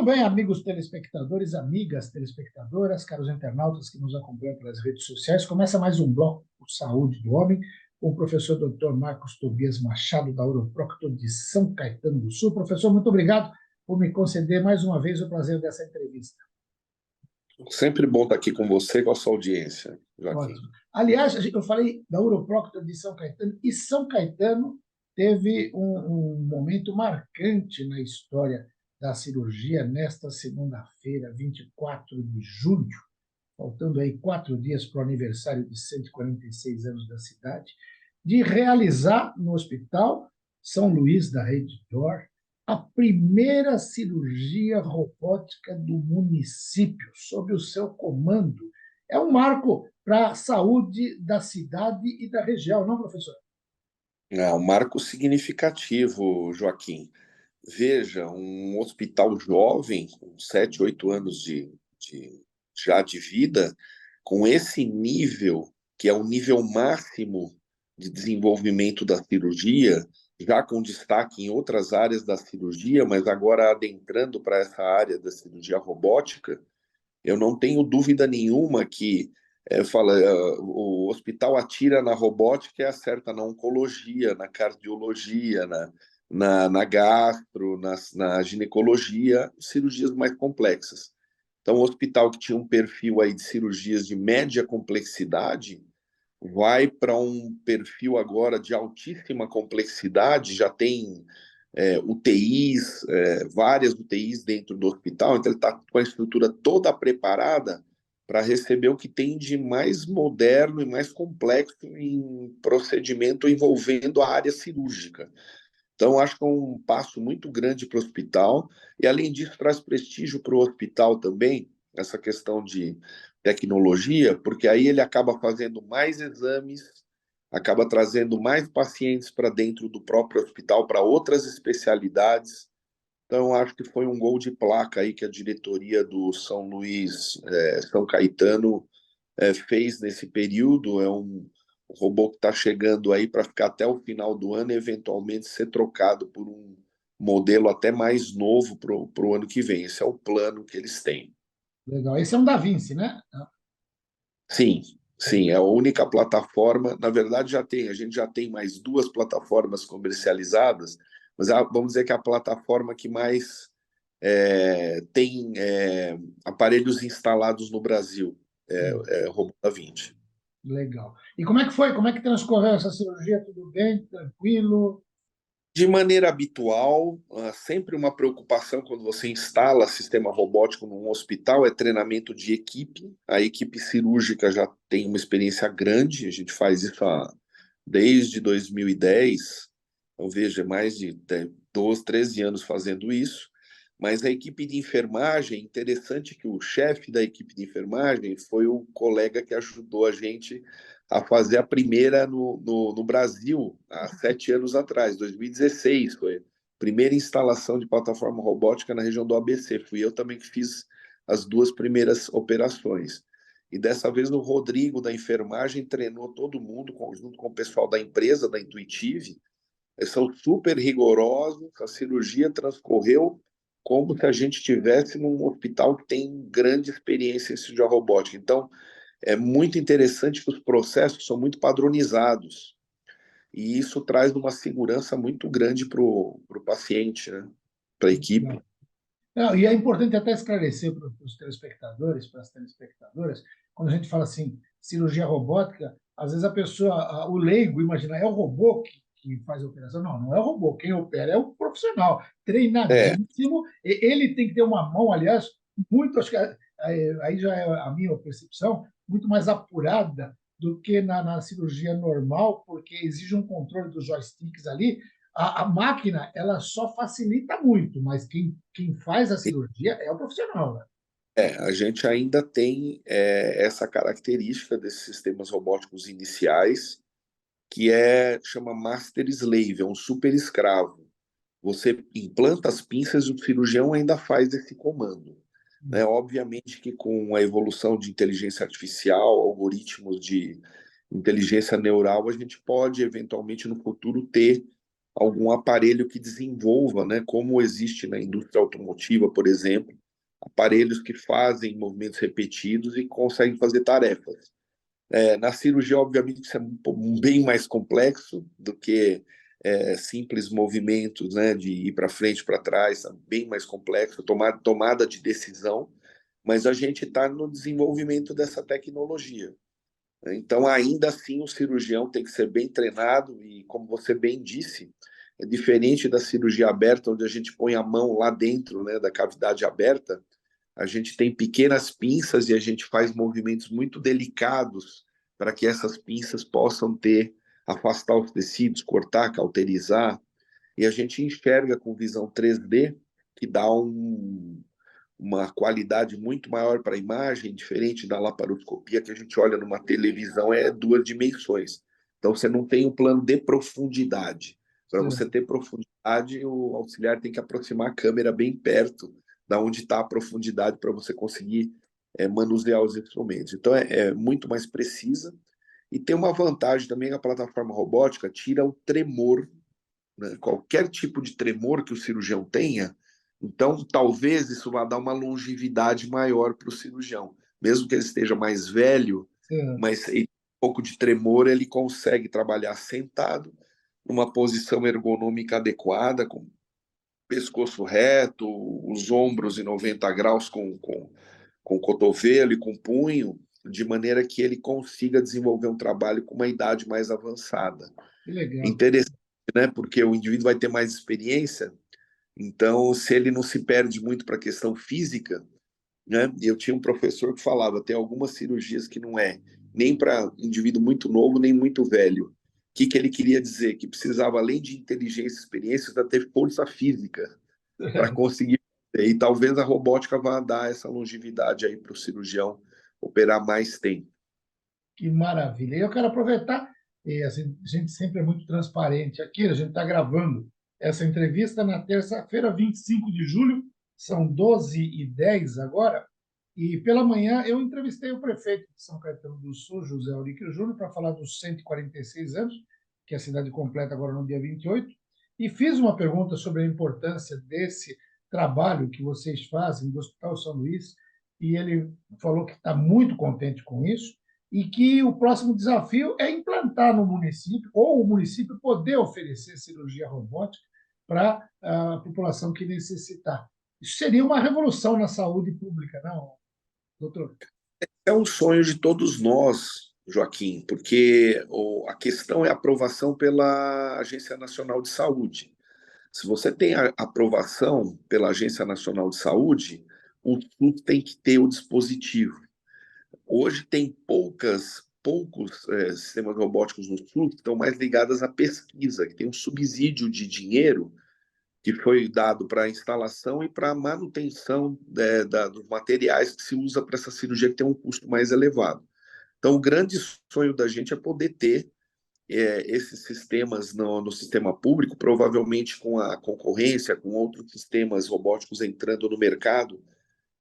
Muito bem, amigos telespectadores, amigas telespectadoras, caros internautas que nos acompanham pelas redes sociais. Começa mais um bloco por Saúde do Homem, com o professor Dr. Marcos Tobias Machado, da Uroprocto de São Caetano do Sul. Professor, muito obrigado por me conceder mais uma vez o prazer dessa entrevista. Sempre bom estar aqui com você e com a sua audiência, Joaquim. Ótimo. Aliás, eu falei da Uroprocto de São Caetano, e São Caetano teve um momento marcante na história da cirurgia nesta segunda-feira, 24 de julho, faltando aí 4 dias para o aniversário de 146 anos da cidade, de realizar no Hospital São Luís da Rede D'Or a primeira cirurgia robótica do município, sob o seu comando. É um marco para a saúde da cidade e da região, não, professor? É um marco significativo, Joaquim. Veja, um hospital jovem, com 7, 8 anos já de vida, com esse nível, que é o nível máximo de desenvolvimento da cirurgia, já com destaque em outras áreas da cirurgia, mas agora adentrando para essa área da cirurgia robótica, eu não tenho dúvida nenhuma que o hospital atira na robótica e acerta na oncologia, na cardiologia, na gastro, na ginecologia, cirurgias mais complexas. Então, o hospital que tinha um perfil aí de cirurgias de média complexidade vai para um perfil agora de altíssima complexidade, já tem UTIs, várias UTIs dentro do hospital, então ele está com a estrutura toda preparada para receber o que tem de mais moderno e mais complexo em procedimento envolvendo a área cirúrgica. Então, acho que é um passo muito grande para o hospital, e além disso, traz prestígio para o hospital também, essa questão de tecnologia, porque aí ele acaba fazendo mais exames, acaba trazendo mais pacientes para dentro do próprio hospital, para outras especialidades. Então, acho que foi um gol de placa aí que a diretoria do São Luís, São Caetano, fez nesse período. É um robô que está chegando aí para ficar até o final do ano e eventualmente ser trocado por um modelo até mais novo para o ano que vem. Esse é o plano que eles têm. Legal. Esse é um Da Vinci, né? Sim, sim, é a única plataforma. Na verdade, a gente já tem mais duas plataformas comercializadas, mas vamos dizer que é a plataforma que mais tem aparelhos instalados no Brasil, Sim. é o Robô da Vinci. Legal. E como é que foi? Como é que transcorreu essa cirurgia? Tudo bem? Tranquilo? De maneira habitual, sempre uma preocupação quando você instala sistema robótico num hospital é treinamento de equipe. A equipe cirúrgica já tem uma experiência grande, a gente faz isso desde 2010, então veja, mais de 12, 13 anos fazendo isso. Mas a equipe de enfermagem, interessante que o chefe da equipe de enfermagem foi o colega que ajudou a gente a fazer a primeira no Brasil, há 7 anos atrás, 2016, foi a primeira instalação de plataforma robótica na região do ABC. Fui eu também que fiz as duas primeiras operações. E dessa vez o Rodrigo, da enfermagem, treinou todo mundo, junto com o pessoal da empresa, da Intuitive. Eles são super rigorosos, a cirurgia transcorreu como se a gente estivesse num hospital que tem grande experiência em cirurgia robótica. Então, é muito interessante que os processos são muito padronizados, e isso traz uma segurança muito grande para o paciente, né? Para a equipe. Legal. Não, e é importante até esclarecer para os telespectadores, para as telespectadoras, quando a gente fala assim, cirurgia robótica, às vezes a pessoa, o leigo, imagina, é o robô que faz a operação. Não, não é o robô. Quem opera é o profissional, É, treinadíssimo. Ele tem que ter uma mão, aliás, muito, acho que aí já é a minha percepção, muito mais apurada do que na cirurgia normal, porque exige um controle dos joysticks ali. A máquina ela só facilita muito, mas quem faz a cirurgia é o profissional, né? a gente ainda tem essa característica desses sistemas robóticos iniciais, que chama Master Slave, é um super escravo. Você implanta as pinças e o cirurgião ainda faz esse comando. Né? Obviamente que com a evolução de inteligência artificial, algoritmos de inteligência neural, a gente pode eventualmente no futuro ter algum aparelho que desenvolva, né, como existe na indústria automotiva, por exemplo, aparelhos que fazem movimentos repetidos e conseguem fazer tarefas. Na cirurgia, obviamente, isso é bem mais complexo do que simples movimentos, né, de ir para frente, para trás, é bem mais complexo, tomada de decisão, mas a gente está no desenvolvimento dessa tecnologia. Então, ainda assim, o cirurgião tem que ser bem treinado e, como você bem disse, é diferente da cirurgia aberta, onde a gente põe a mão lá dentro, né, da cavidade aberta. A gente tem pequenas pinças e a gente faz movimentos muito delicados para que essas pinças possam afastar os tecidos, cortar, cauterizar. E a gente enxerga com visão 3D, que dá uma qualidade muito maior para a imagem, diferente da laparoscopia, que a gente olha numa televisão, é 2 dimensões. Então, você não tem um plano de profundidade. Para você ter profundidade, o auxiliar tem que aproximar a câmera bem perto da onde está a profundidade para você conseguir manusear os instrumentos. Então, é muito mais precisa. E tem uma vantagem também, a plataforma robótica tira o tremor, né? Qualquer tipo de tremor que o cirurgião tenha, então talvez isso vá dar uma longevidade maior para o cirurgião. Mesmo que ele esteja mais velho, mas um pouco de tremor, ele consegue trabalhar sentado, numa posição ergonômica adequada, com pescoço reto, os ombros em 90 graus com o cotovelo e com o punho, de maneira que ele consiga desenvolver um trabalho com uma idade mais avançada. Que legal. Interessante, né? Porque o indivíduo vai ter mais experiência, então, se ele não se perde muito para a questão física, né? Eu tinha um professor que falava, tem algumas cirurgias que não é nem para indivíduo muito novo, nem muito velho. O que ele queria dizer? Que precisava, além de inteligência e experiência, ter força física para conseguir. E talvez a robótica vá dar essa longevidade aí para o cirurgião operar mais tempo. Que maravilha. E eu quero aproveitar, e assim, a gente sempre é muito transparente aqui, a gente está gravando essa entrevista na terça-feira, 25 de julho, são 12h10 agora, e pela manhã eu entrevistei o prefeito de São Caetano do Sul, José Auríquio Júnior, para falar dos 146 anos, que a cidade completa agora no dia 28, e fiz uma pergunta sobre a importância desse trabalho que vocês fazem do Hospital São Luís, e ele falou que está muito contente com isso, e que o próximo desafio é implantar no município, ou o município poder oferecer cirurgia robótica para a população que necessitar. Isso seria uma revolução na saúde pública, não, doutor? É um sonho de todos nós, Joaquim, porque a questão é a aprovação pela Agência Nacional de Saúde. Se você tem a aprovação pela Agência Nacional de Saúde, o SUS tem que ter o dispositivo. Hoje tem poucos sistemas robóticos no SUS que estão mais ligados à pesquisa, que tem um subsídio de dinheiro que foi dado para a instalação e para a manutenção dos materiais que se usa para essa cirurgia, que tem um custo mais elevado. Então, o grande sonho da gente é poder ter esses sistemas no sistema público, provavelmente com a concorrência, com outros sistemas robóticos entrando no mercado,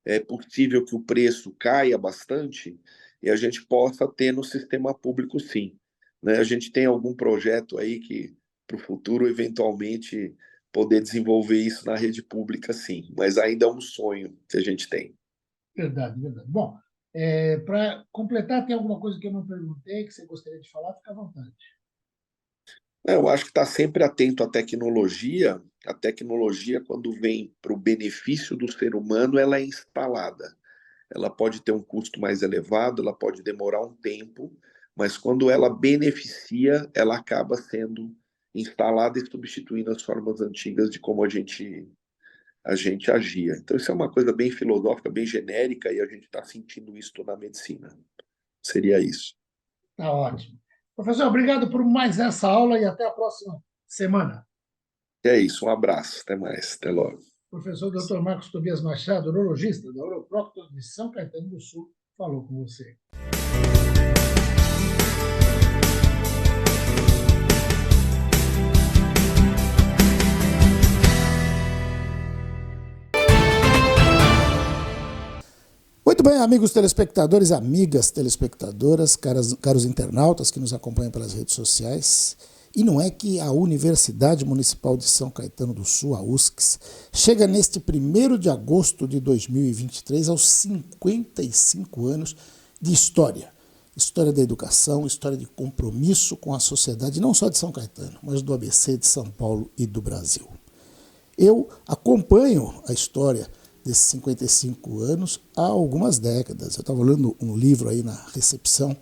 é possível que o preço caia bastante e a gente possa ter no sistema público, sim. Né? A gente tem algum projeto aí que, para o futuro, eventualmente, poder desenvolver isso na rede pública, sim. Mas ainda é um sonho que a gente tem. Verdade, verdade. Bom, para completar, tem alguma coisa que eu não perguntei que você gostaria de falar? Fica à vontade. Eu acho que está sempre atento à tecnologia. A tecnologia, quando vem para o benefício do ser humano, ela é instalada. Ela pode ter um custo mais elevado, ela pode demorar um tempo, mas quando ela beneficia, ela acaba sendo instalada e substituindo as formas antigas de como a gente agia. Então, isso é uma coisa bem filosófica, bem genérica, e a gente está sentindo isso na medicina. Seria isso. Tá ótimo. Professor, obrigado por mais essa aula e até a próxima semana. É isso, um abraço, até mais, até logo. Professor Dr. Marcos Tobias Machado, urologista da Uroproctor de São Caetano do Sul, falou com você. Muito bem, amigos telespectadores, amigas telespectadoras, caros internautas que nos acompanham pelas redes sociais. E não é que a Universidade Municipal de São Caetano do Sul, a USCS, chega neste 1º de agosto de 2023 aos 55 anos de história. História da educação, história de compromisso com a sociedade, não só de São Caetano, mas do ABC, de São Paulo e do Brasil. Eu acompanho a história desses 55 anos há algumas décadas. Eu estava lendo um livro aí na recepção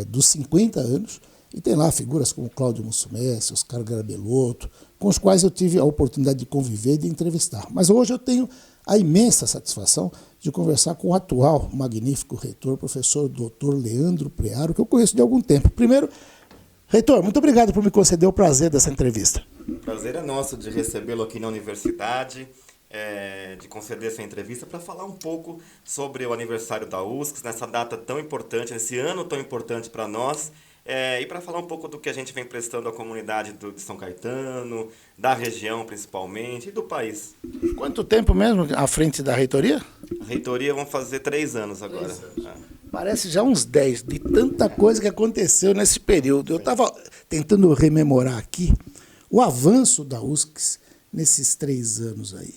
dos 50 anos, e tem lá figuras como Cláudio Mussumessi, Oscar Garabellotto, com os quais eu tive a oportunidade de conviver e de entrevistar. Mas hoje eu tenho a imensa satisfação de conversar com o atual magnífico reitor, professor Dr. Leandro Prearo, que eu conheço de algum tempo. Primeiro, reitor, muito obrigado por me conceder o prazer dessa entrevista. O prazer é nosso de recebê-lo aqui na universidade, de conceder essa entrevista para falar um pouco sobre o aniversário da USCS, nessa data tão importante, nesse ano tão importante para nós, e para falar um pouco do que a gente vem prestando à comunidade de São Caetano, da região principalmente, e do país. Quanto tempo mesmo à frente da reitoria? A reitoria vão fazer 3 anos agora. 3 anos. Parece já uns 10, de tanta coisa que aconteceu nesse período. Eu estava tentando rememorar aqui o avanço da USCS nesses 3 anos aí.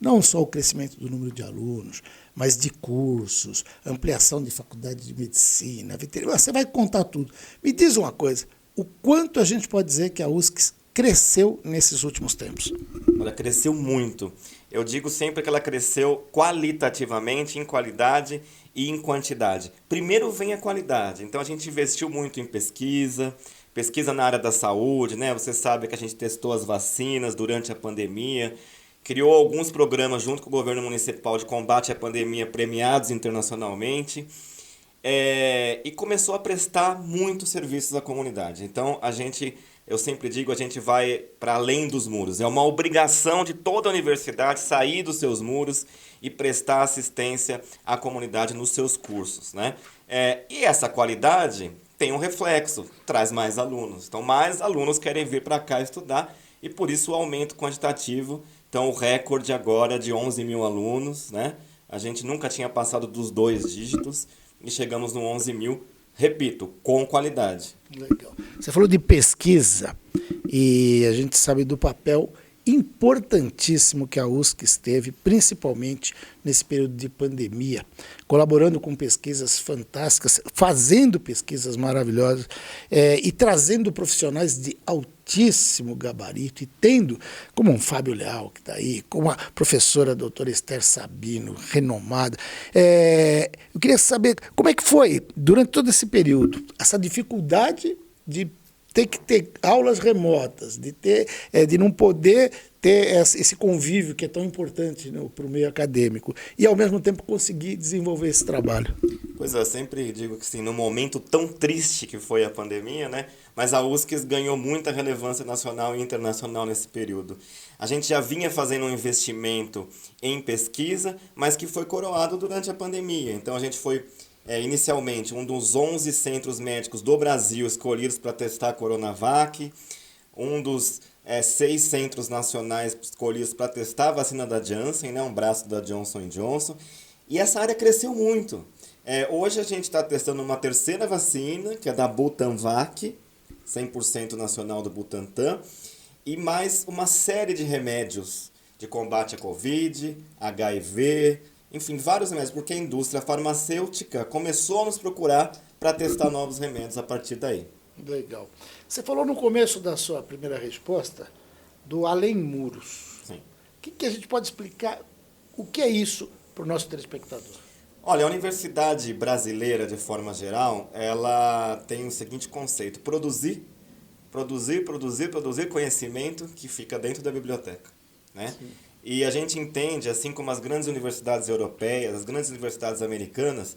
Não só o crescimento do número de alunos, mas de cursos, ampliação de faculdade de medicina, veterinária. Você vai contar tudo. Me diz uma coisa, o quanto a gente pode dizer que a USCS cresceu nesses últimos tempos? Ela cresceu muito. Eu digo sempre que ela cresceu qualitativamente, em qualidade e em quantidade. Primeiro vem a qualidade. Então a gente investiu muito em pesquisa na área da saúde, né? Você sabe que a gente testou as vacinas durante a pandemia, criou alguns programas junto com o governo municipal de combate à pandemia premiados internacionalmente, e começou a prestar muitos serviços à comunidade. Então, eu sempre digo, a gente vai para além dos muros. É uma obrigação de toda a universidade sair dos seus muros e prestar assistência à comunidade nos seus cursos, né? E essa qualidade tem um reflexo, traz mais alunos. Então, mais alunos querem vir para cá estudar e, por isso, o aumento quantitativo. Então, o recorde agora de 11 mil alunos, né? A gente nunca tinha passado dos 2 dígitos e chegamos no 11 mil, repito, com qualidade. Legal. Você falou de pesquisa e a gente sabe do papel importantíssimo que a USCS teve, principalmente nesse período de pandemia, colaborando com pesquisas fantásticas, fazendo pesquisas maravilhosas e trazendo profissionais de altíssimo gabarito e tendo, como um Fábio Leal, que está aí, como a professora doutora Esther Sabino, renomada. Eu queria saber como é que foi, durante todo esse período, essa dificuldade de ter que ter aulas remotas, de não poder ter esse convívio que é tão importante, né, para o meio acadêmico, e ao mesmo tempo conseguir desenvolver esse trabalho. Pois é, eu sempre digo que sim, no momento tão triste que foi a pandemia, né, mas a USCS ganhou muita relevância nacional e internacional nesse período. A gente já vinha fazendo um investimento em pesquisa, mas que foi coroado durante a pandemia. Então a gente foi inicialmente um dos 11 centros médicos do Brasil escolhidos para testar a Coronavac, um dos 6 centros nacionais escolhidos para testar a vacina da Janssen, né, um braço da Johnson & Johnson, e essa área cresceu muito. Hoje a gente está testando uma terceira vacina, que é da Butanvac, 100% nacional do Butantan, e mais uma série de remédios de combate à Covid, HIV, enfim, vários remédios, porque a indústria farmacêutica começou a nos procurar para testar novos remédios a partir daí. Legal. Você falou no começo da sua primeira resposta do Além Muros. Sim. O que a gente pode explicar? O que é isso para o nosso telespectador? Olha, a universidade brasileira, de forma geral, ela tem o seguinte conceito: produzir conhecimento que fica dentro da biblioteca, né? Sim. E a gente entende, assim como as grandes universidades europeias, as grandes universidades americanas,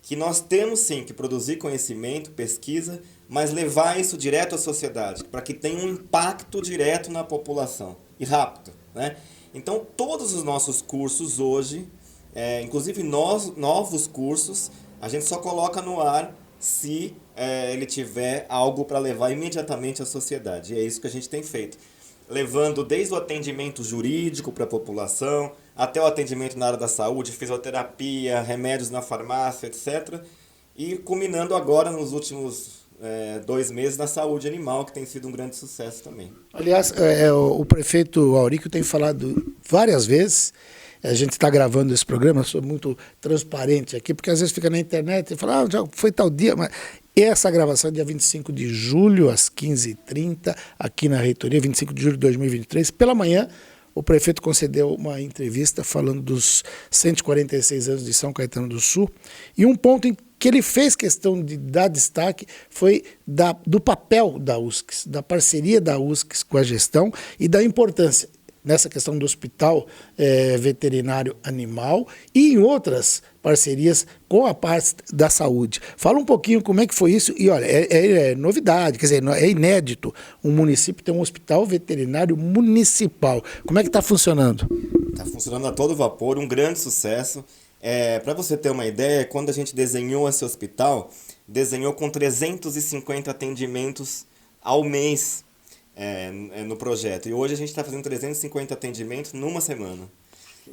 que nós temos sim que produzir conhecimento, pesquisa, mas levar isso direto à sociedade, para que tenha um impacto direto na população, e rápido, né? Então, todos os nossos cursos hoje, inclusive novos cursos, a gente só coloca no ar se ele tiver algo para levar imediatamente à sociedade. E é isso que a gente tem feito, levando desde o atendimento jurídico para a população, até o atendimento na área da saúde, fisioterapia, remédios na farmácia, etc. E culminando agora nos últimos 2 meses na saúde animal, que tem sido um grande sucesso também. Aliás, o prefeito Aurico tem falado várias vezes, a gente está gravando esse programa, sou muito transparente aqui, porque às vezes fica na internet e fala, já foi tal dia, mas essa gravação é dia 25 de julho, às 15h30, aqui na Reitoria, 25 de julho de 2023, pela manhã. O prefeito concedeu uma entrevista falando dos 146 anos de São Caetano do Sul, e um ponto em que ele fez questão de dar destaque foi do papel da USCS, da parceria da USCS com a gestão e da importância nessa questão do hospital veterinário animal e em outras parcerias com a parte da saúde. Fala um pouquinho como é que foi isso. E olha, é novidade, quer dizer, é inédito um município ter um hospital veterinário municipal. Como é que está funcionando? Está funcionando a todo vapor, um grande sucesso. Para você ter uma ideia, quando a gente desenhou esse hospital, desenhou com 350 atendimentos ao mês no projeto. E hoje a gente está fazendo 350 atendimentos numa semana.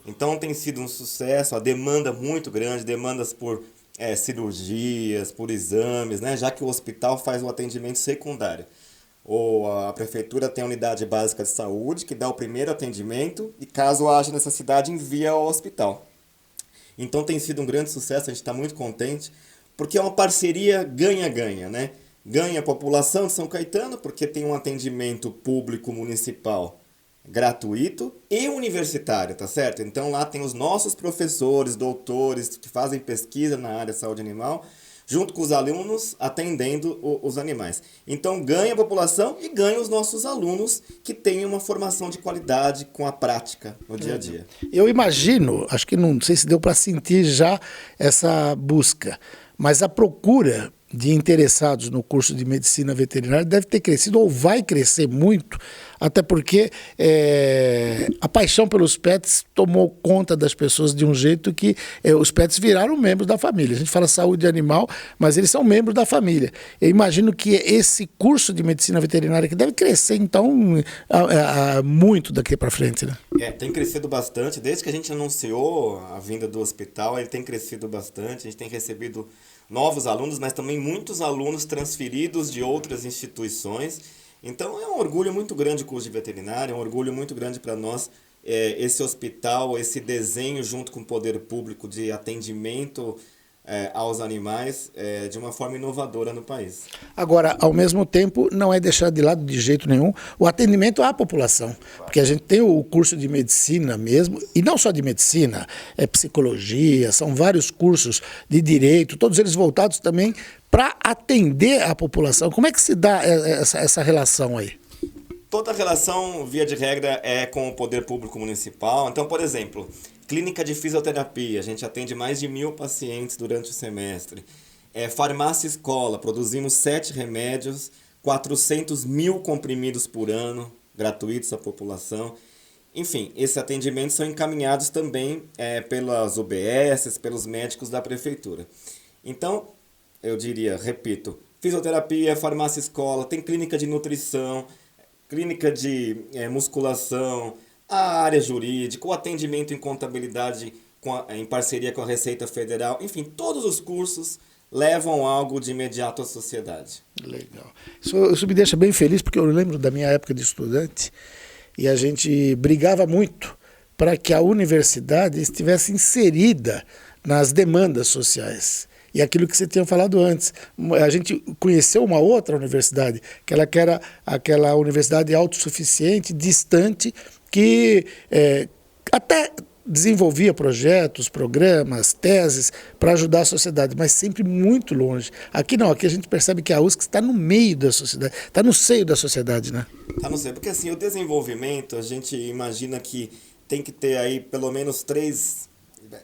Então tem sido um sucesso, a demanda muito grande, demandas por cirurgias, por exames, né? Já que o hospital faz o atendimento secundário. Ou a prefeitura tem a unidade básica de saúde, que dá o primeiro atendimento e, caso haja necessidade, envia ao hospital. Então tem sido um grande sucesso, a gente está muito contente, porque é uma parceria ganha-ganha, né? Ganha a população de São Caetano, porque tem um atendimento público municipal gratuito e universitário, tá certo? Então lá tem os nossos professores, doutores, que fazem pesquisa na área de saúde animal, junto com os alunos atendendo os animais. Então ganha a população e ganha os nossos alunos, que têm uma formação de qualidade com a prática no dia a dia. Eu imagino, acho que não sei se deu para sentir já essa busca, mas a procura de interessados no curso de medicina veterinária deve ter crescido ou vai crescer muito, até porque a paixão pelos pets tomou conta das pessoas de um jeito que os pets viraram membros da família. A gente fala saúde animal, mas eles são membros da família. Eu imagino que esse curso de medicina veterinária que deve crescer, então, muito daqui para frente, né? Tem crescido bastante. Desde que a gente anunciou a vinda do hospital, ele tem crescido bastante. A gente tem recebido novos alunos, mas também muitos alunos transferidos de outras instituições. Então é um orgulho muito grande o curso de veterinária, é um orgulho muito grande para nós esse hospital, esse desenho junto com o poder público de atendimento aos animais de uma forma inovadora no país. Agora, ao mesmo tempo, não é deixar de lado de jeito nenhum o atendimento à população, porque a gente tem o curso de medicina mesmo, e não só de medicina, psicologia, são vários cursos de direito, todos eles voltados também para atender a população. Como é que se dá essa relação aí? Toda relação, via de regra, é com o poder público municipal. Então, por exemplo, clínica de fisioterapia, a gente atende mais de 1.000 pacientes durante o semestre. Farmácia escola, produzimos 7 remédios, 400 mil comprimidos por ano, gratuitos à população. Enfim, esses atendimentos são encaminhados também pelas UBSs, pelos médicos da prefeitura. Então, eu diria, repito, fisioterapia, farmácia escola, tem clínica de nutrição, clínica de musculação, a área jurídica, o atendimento em contabilidade em parceria com a Receita Federal. Enfim, todos os cursos levam algo de imediato à sociedade. Legal. Isso me deixa bem feliz, porque eu lembro da minha época de estudante e a gente brigava muito para que a universidade estivesse inserida nas demandas sociais. E aquilo que você tinha falado antes, a gente conheceu uma outra universidade, que era aquela universidade autossuficiente, distante, que até desenvolvia projetos, programas, teses para ajudar a sociedade, mas sempre muito longe. Aqui não, aqui a gente percebe que a USCS está no meio da sociedade, está no seio da sociedade, né? Está no seio, porque assim, o desenvolvimento, a gente imagina que tem que ter aí pelo menos 3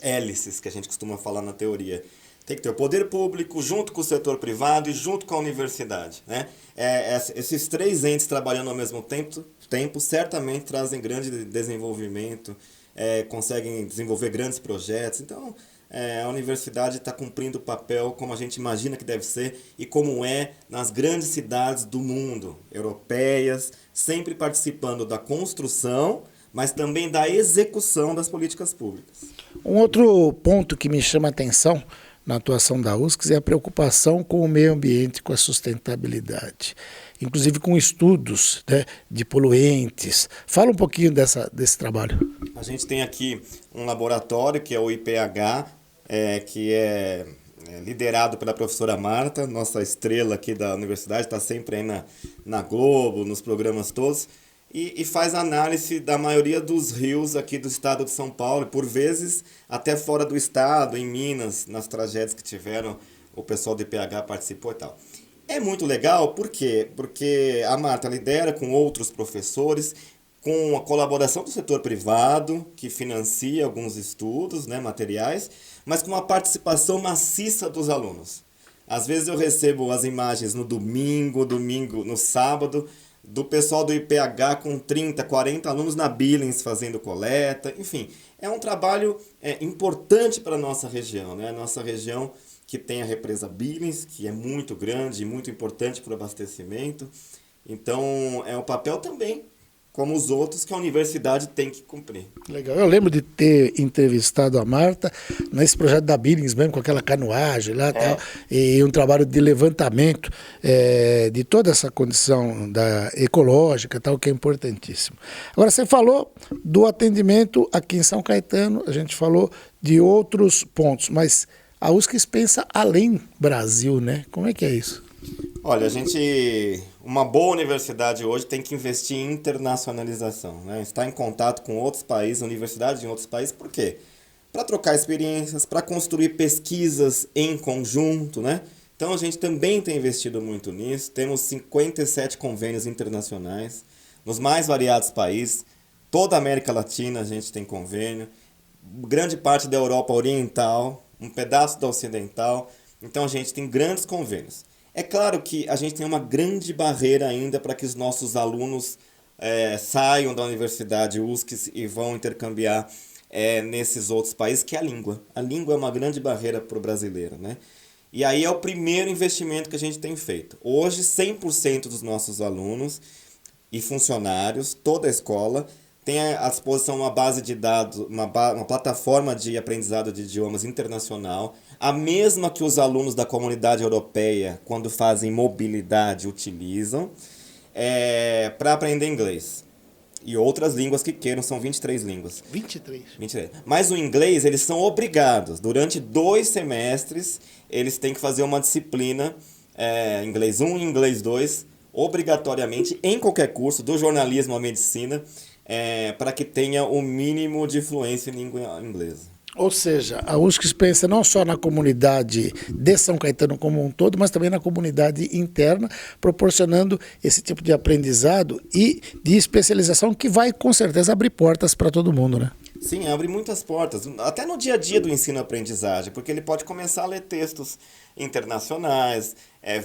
hélices, que a gente costuma falar na teoria. Tem que ter o poder público junto com o setor privado e junto com a universidade, né? Esses 3 entes trabalhando ao mesmo tempo certamente trazem grande desenvolvimento, conseguem desenvolver grandes projetos. Então, a universidade está cumprindo o papel como a gente imagina que deve ser e como é nas grandes cidades do mundo, europeias, sempre participando da construção, mas também da execução das políticas públicas. Um outro ponto que me chama a atenção na atuação da USCS é a preocupação com o meio ambiente, com a sustentabilidade, inclusive com estudos, né, de poluentes. Fala um pouquinho desse trabalho. A gente tem aqui um laboratório que é o IPH, que é liderado pela professora Marta, nossa estrela aqui da universidade, está sempre aí na Globo, nos programas todos, e faz análise da maioria dos rios aqui do estado de São Paulo, por vezes até fora do estado, em Minas, nas tragédias que tiveram, o pessoal do IPH participou e tal. É muito legal, por quê? Porque a Marta lidera com outros professores, com a colaboração do setor privado, que financia alguns estudos, né, materiais, mas com a participação maciça dos alunos. Às vezes eu recebo as imagens no domingo, no sábado, do pessoal do IPH com 30, 40 alunos na Billings fazendo coleta, enfim. É um trabalho importante para a nossa região, né? Nossa região que tem a represa Billings, que é muito grande e muito importante para o abastecimento. Então, é um papel também, como os outros, que a universidade tem que cumprir. Legal. Eu lembro de ter entrevistado a Marta nesse projeto da Billings mesmo, com aquela canoagem lá, tal, e um trabalho de levantamento de toda essa condição ecológica, tal, que é importantíssimo. Agora, você falou do atendimento aqui em São Caetano, a gente falou de outros pontos, mas a USCS pensa além Brasil, né? Como é que é isso? Olha, uma boa universidade hoje tem que investir em internacionalização, né? Estar em contato com outros países, universidades em outros países, por quê? Para trocar experiências, para construir pesquisas em conjunto, né? Então a gente também tem investido muito nisso, temos 57 convênios internacionais, nos mais variados países, toda a América Latina a gente tem convênio, grande parte da Europa Oriental, um pedaço da Ocidental, então a gente tem grandes convênios. É claro que a gente tem uma grande barreira ainda para que os nossos alunos saiam da universidade USCS e vão intercambiar nesses outros países, que é a língua. A língua é uma grande barreira para o brasileiro, né? E aí é o primeiro investimento que a gente tem feito. Hoje, 100% dos nossos alunos e funcionários, toda a escola, tem à disposição uma base de dados, uma plataforma de aprendizado de idiomas internacional, a mesma que os alunos da comunidade europeia, quando fazem mobilidade, utilizam, para aprender inglês. E outras línguas que queiram, são 23 línguas. 23? 23. Mas o inglês, eles são obrigados. Durante 2 semestres, eles têm que fazer uma disciplina, inglês 1 e inglês 2, obrigatoriamente, em qualquer curso, do jornalismo à medicina, para que tenha o mínimo de fluência em língua inglesa. Ou seja, a USCS pensa não só na comunidade de São Caetano como um todo, mas também na comunidade interna, proporcionando esse tipo de aprendizado e de especialização que vai, com certeza, abrir portas para todo mundo, né? Sim, abre muitas portas, até no dia a dia do ensino-aprendizagem, porque ele pode começar a ler textos internacionais,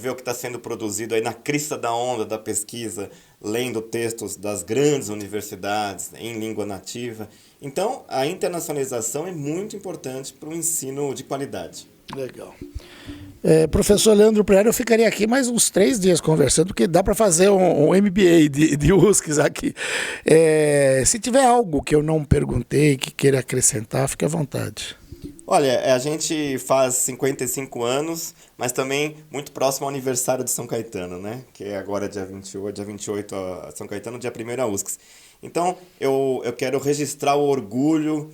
ver o que está sendo produzido aí na crista da onda da pesquisa, lendo textos das grandes universidades em língua nativa. Então, a internacionalização é muito importante para o ensino de qualidade. Legal. Professor Leandro Prearo, eu ficaria aqui mais uns 3 dias conversando, porque dá para fazer um MBA de USCS aqui. Se tiver algo que eu não perguntei, que queira acrescentar, fique à vontade. Olha, a gente faz 55 anos, mas também muito próximo ao aniversário de São Caetano, né? Que é agora dia 28 a São Caetano, dia 1º a USCS. Então, eu quero registrar o orgulho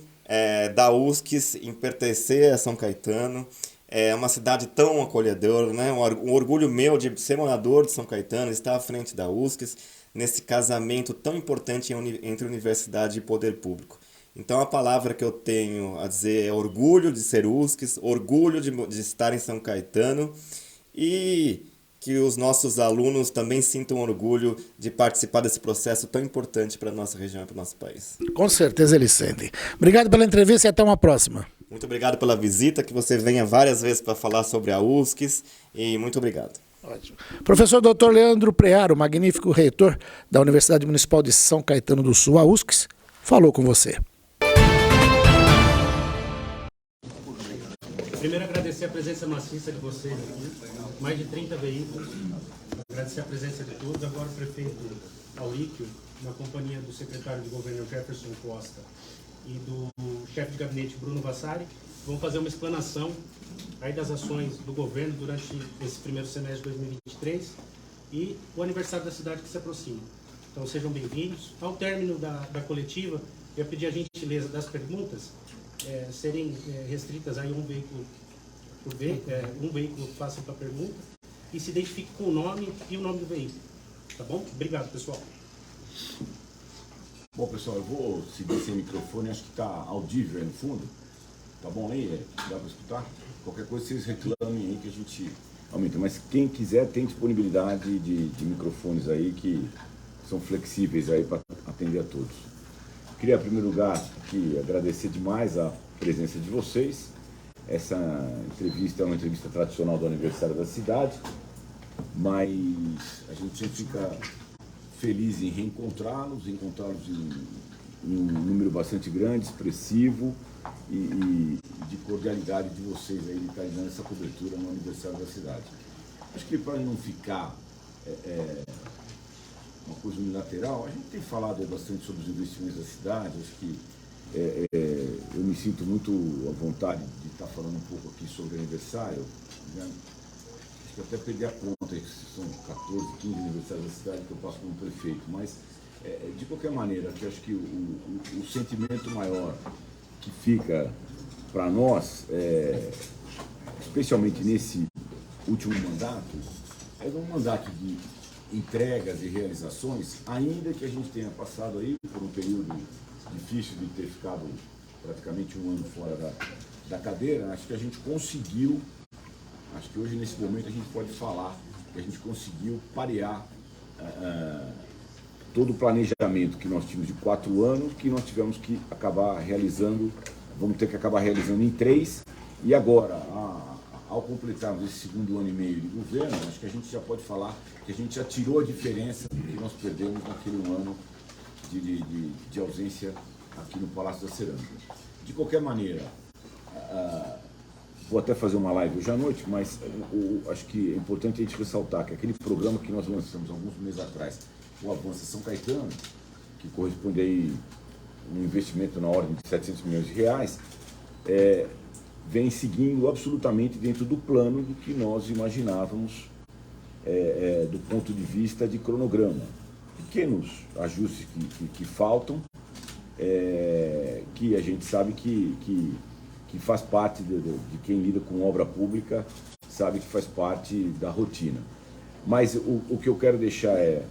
da USCS em pertencer a São Caetano. É uma cidade tão acolhedora, né? Um orgulho meu de ser morador de São Caetano, estar à frente da USCS, nesse casamento tão importante entre universidade e poder público. Então, a palavra que eu tenho a dizer é orgulho de ser USCS, orgulho de estar em São Caetano e que os nossos alunos também sintam orgulho de participar desse processo tão importante para a nossa região e para o nosso país. Com certeza eles sentem. Obrigado pela entrevista e até uma próxima. Muito obrigado pela visita, que você venha várias vezes para falar sobre a USCS e muito obrigado. Ótimo. Professor Dr. Leandro Prearo, magnífico reitor da Universidade Municipal de São Caetano do Sul, a USCS, falou com você. Primeiro, agradecer a presença maciça de vocês aqui, mais de 30 veículos. Agradecer a presença de todos. Agora o prefeito Auríquio, na companhia do secretário de governo Jefferson Costa e do chefe de gabinete Bruno Vassari, vão fazer uma explanação aí das ações do governo durante esse primeiro semestre de 2023 e o aniversário da cidade que se aproxima. Então sejam bem-vindos. Ao término da coletiva, eu ia pedir a gentileza das perguntas serem restritas aí a um veículo por vez, um veículo faça a pergunta e se identifique com o nome e o nome do veículo. Tá bom? Obrigado, pessoal. Bom, pessoal, eu vou seguir sem microfone, acho que está audível aí no fundo. Tá bom aí? Dá para escutar? Qualquer coisa vocês reclamem aí que a gente aumenta. Mas quem quiser tem disponibilidade de microfones aí que são flexíveis aí para atender a todos. Queria, em primeiro lugar, aqui agradecer demais a presença de vocês. Essa entrevista é uma entrevista tradicional do aniversário da cidade, mas a gente sempre fica feliz em reencontrá-los, encontrá-los em um número bastante grande, expressivo e de cordialidade de vocês aí de estarem dando essa cobertura no aniversário da cidade. Acho que para não ficar uma coisa unilateral, a gente tem falado bastante sobre os investimentos da cidade, acho que eu me sinto muito à vontade de estar falando um pouco aqui sobre aniversário, né? Acho que até perdi a conta, são 14, 15 aniversários da cidade que eu passo como prefeito, mas de qualquer maneira, eu acho que o sentimento maior que fica para nós, especialmente nesse último mandato, é um mandato de entregas e realizações, ainda que a gente tenha passado aí por um período difícil de ter ficado praticamente um ano fora da cadeira. Acho que a gente conseguiu, acho que hoje nesse momento a gente pode falar que a gente conseguiu parear todo o planejamento que nós tínhamos de 4 anos, que nós tivemos que acabar realizando, vamos ter que acabar realizando em 3, e agora, ao completarmos esse segundo ano e meio de governo, acho que a gente já pode falar que a gente já tirou a diferença que nós perdemos naquele ano de ausência aqui no Palácio da Cerâmica. De qualquer maneira, vou até fazer uma live hoje à noite, mas acho que é importante a gente ressaltar que aquele programa que nós lançamos alguns meses atrás, o Avança São Caetano, que corresponde aí um investimento na ordem de 700 milhões de reais, vem seguindo absolutamente dentro do plano do que nós imaginávamos do ponto de vista de cronograma. Pequenos ajustes que faltam, que a gente sabe que faz parte de quem lida com obra pública, sabe que faz parte da rotina. Mas o que eu quero deixar é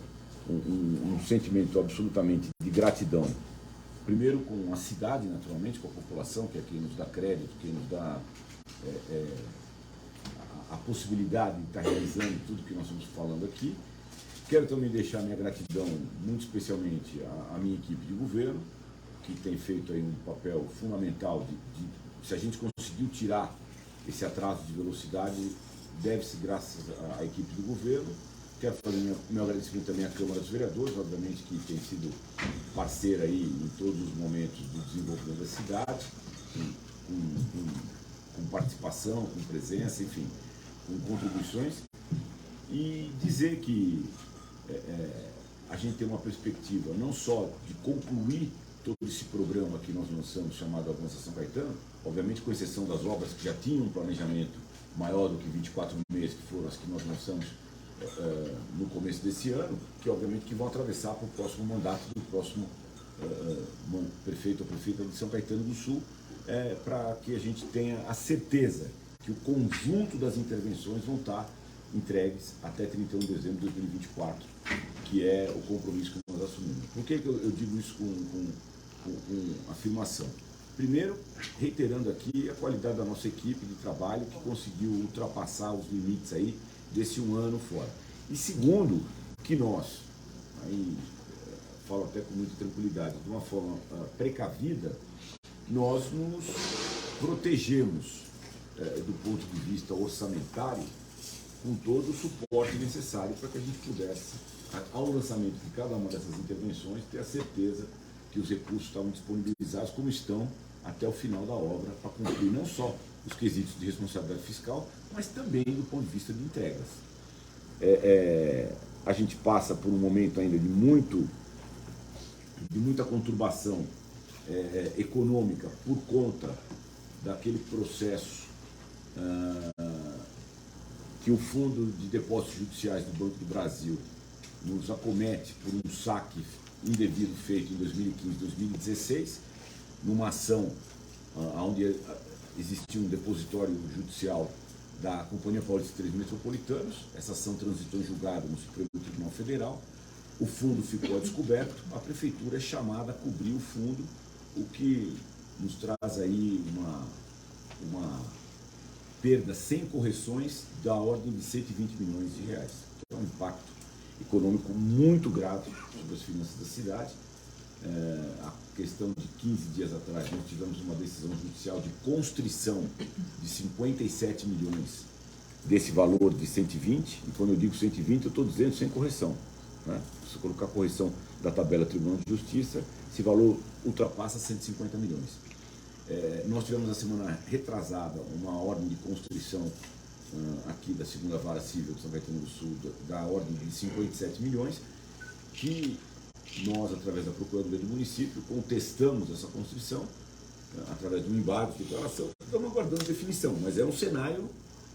um sentimento absolutamente de gratidão, primeiro com a cidade, naturalmente, com a população, que é quem nos dá crédito, quem nos dá a possibilidade de estar realizando tudo que nós estamos falando aqui. Quero também deixar minha gratidão, muito especialmente, à minha equipe de governo, que tem feito aí um papel fundamental se a gente conseguiu tirar esse atraso de velocidade, deve-se graças à equipe do governo. Quero fazer meu agradecimento também à Câmara dos Vereadores, obviamente, que tem sido parceira aí em todos os momentos do desenvolvimento da cidade, com participação, com presença, enfim, com contribuições. E dizer que a gente tem uma perspectiva não só de concluir todo esse programa que nós lançamos, chamado Avança São Caetano, obviamente com exceção das obras que já tinham um planejamento maior do que 24 meses, que foram as que nós lançamos no começo desse ano, que obviamente que vão atravessar para o próximo mandato do próximo prefeito ou prefeita de São Caetano do Sul, para que a gente tenha a certeza que o conjunto das intervenções vão estar entregues até 31 de dezembro de 2024, que é o compromisso que nós assumimos. Por que eu digo isso com afirmação? Primeiro, reiterando aqui a qualidade da nossa equipe de trabalho, que conseguiu ultrapassar os limites aí desse um ano fora. E segundo, que nós, aí falo até com muita tranquilidade, de uma forma precavida, nós nos protegemos do ponto de vista orçamentário, com todo o suporte necessário para que a gente pudesse, ao lançamento de cada uma dessas intervenções, ter a certeza que os recursos estavam disponibilizados como estão até o final da obra, para cumprir não só os quesitos de responsabilidade fiscal, mas também do ponto de vista de entregas. A gente passa por um momento ainda de muita conturbação econômica por conta daquele processo que o Fundo de Depósitos Judiciais do Banco do Brasil nos acomete por um saque indevido feito em 2015 e 2016, numa ação onde existia um depositório judicial da Companhia Paulista de Trens Metropolitanos. Essa ação transitou em julgado no Supremo Tribunal Federal. O fundo ficou a descoberto, a Prefeitura é chamada a cobrir o fundo, o que nos traz aí uma perda sem correções da ordem de 120 milhões de reais. É um impacto econômico muito grave sobre as finanças da cidade. A questão de 15 dias atrás, nós tivemos uma decisão judicial de constrição de 57 milhões desse valor de 120, e quando eu digo 120, eu estou dizendo sem correção. Né? Se você colocar a correção da tabela Tribunal de Justiça, esse valor ultrapassa 150 milhões. Nós tivemos na semana retrasada uma ordem de constrição aqui da segunda vara civil de São Caetano do Sul, da ordem de 57 milhões, que nós, através da Procuradoria do Município, contestamos essa constrição, através de um embargo de declaração, estamos aguardando definição, mas é um cenário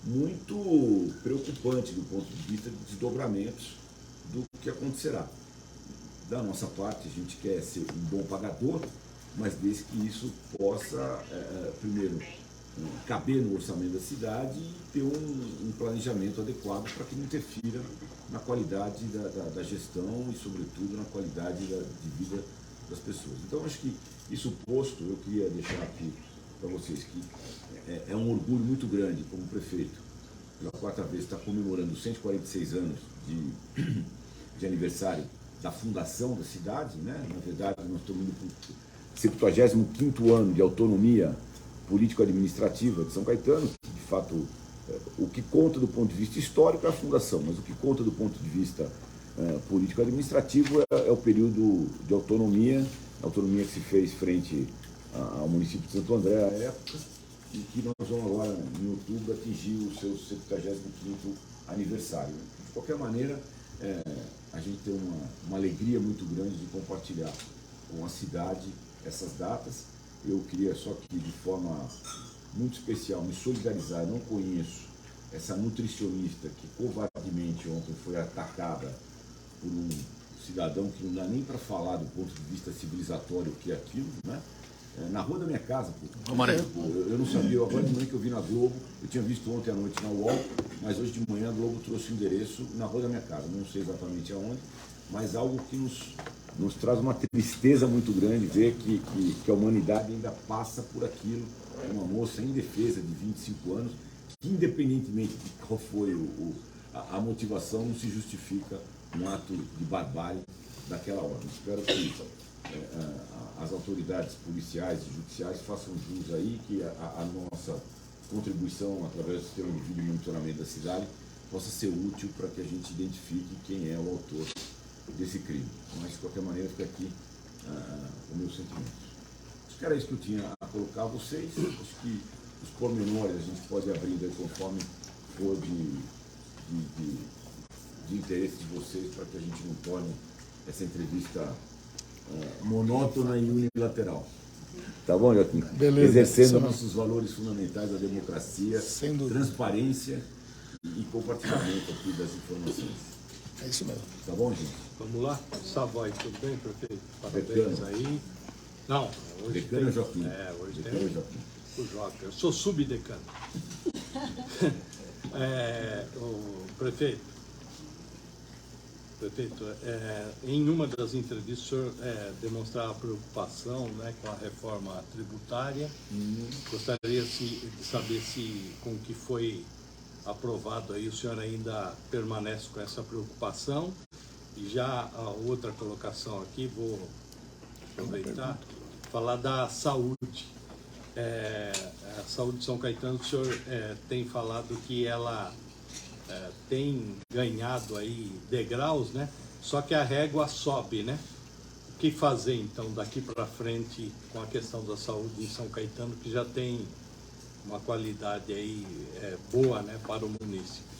muito preocupante do ponto de vista de desdobramentos do que acontecerá. Da nossa parte, a gente quer ser um bom pagador, mas desde que isso possa, primeiro, caber no orçamento da cidade e ter um planejamento adequado para que não interfira na qualidade da gestão e, sobretudo, na qualidade de vida das pessoas. Então, acho que isso posto, eu queria deixar aqui para vocês que é um orgulho muito grande como prefeito, pela quarta vez, estar comemorando 146 anos de aniversário da fundação da cidade, né? Na verdade, nós estamos indo para o 75º ano de autonomia político-administrativa de São Caetano. De fato, o que conta do ponto de vista histórico é a fundação, mas o que conta do ponto de vista político-administrativo é o período de autonomia, a autonomia que se fez frente ao município de Santo André à época, e que nós vamos agora, em outubro, atingir o seu 75º aniversário. De qualquer maneira, a gente tem uma alegria muito grande de compartilhar com a cidade essas datas. Eu queria só que, de forma muito especial, me solidarizar. Eu não conheço essa nutricionista que covardemente ontem foi atacada por um cidadão que não dá nem para falar do ponto de vista civilizatório o que é aquilo, né? Na rua da minha casa, pô. Eu não sabia, agora de manhã que eu vi na Globo, eu tinha visto ontem à noite na UOL, mas hoje de manhã a Globo trouxe o endereço na rua da minha casa, não sei exatamente aonde, mas algo que nos traz uma tristeza muito grande ver que a humanidade ainda passa por aquilo. Uma moça indefesa de 25 anos, que independentemente de qual foi a motivação, não se justifica um ato de barbárie daquela ordem. Espero que as autoridades policiais e judiciais façam jus aí, que a nossa contribuição através do sistema de vídeo e monitoramento da cidade possa ser útil para que a gente identifique quem é o autor desse crime. Mas, de qualquer maneira, fica aqui o meu sentimento. Acho que era isso que eu tinha a colocar a vocês. Acho que os pormenores a gente pode abrir aí conforme for de interesse de vocês, para que a gente não torne essa entrevista monótona e unilateral. Tá bom, Joaquim? Beleza. Exercendo nossos valores fundamentais da democracia, Sem dúvida. transparência e compartilhamento aqui das informações. É isso mesmo. Tá bom, gente? Vamos lá? Savoy, tudo bem, prefeito? Parabéns Decano. aí. Não, hoje Decano tem... Joaquim. Hoje Decano tem Joaquim. o Joca. Eu sou subdecano. O prefeito, em uma das entrevistas, o senhor demonstrava preocupação, né, com a reforma tributária. Gostaria de saber se, com o que foi aprovado aí, o senhor ainda permanece com essa preocupação. E já a outra colocação aqui, vou aproveitar, falar da saúde. A saúde de São Caetano, o senhor tem falado que ela tem ganhado aí degraus, né? Só que a régua sobe, né? O que fazer então daqui para frente com a questão da saúde em São Caetano, que já tem uma qualidade aí boa, né, para o município?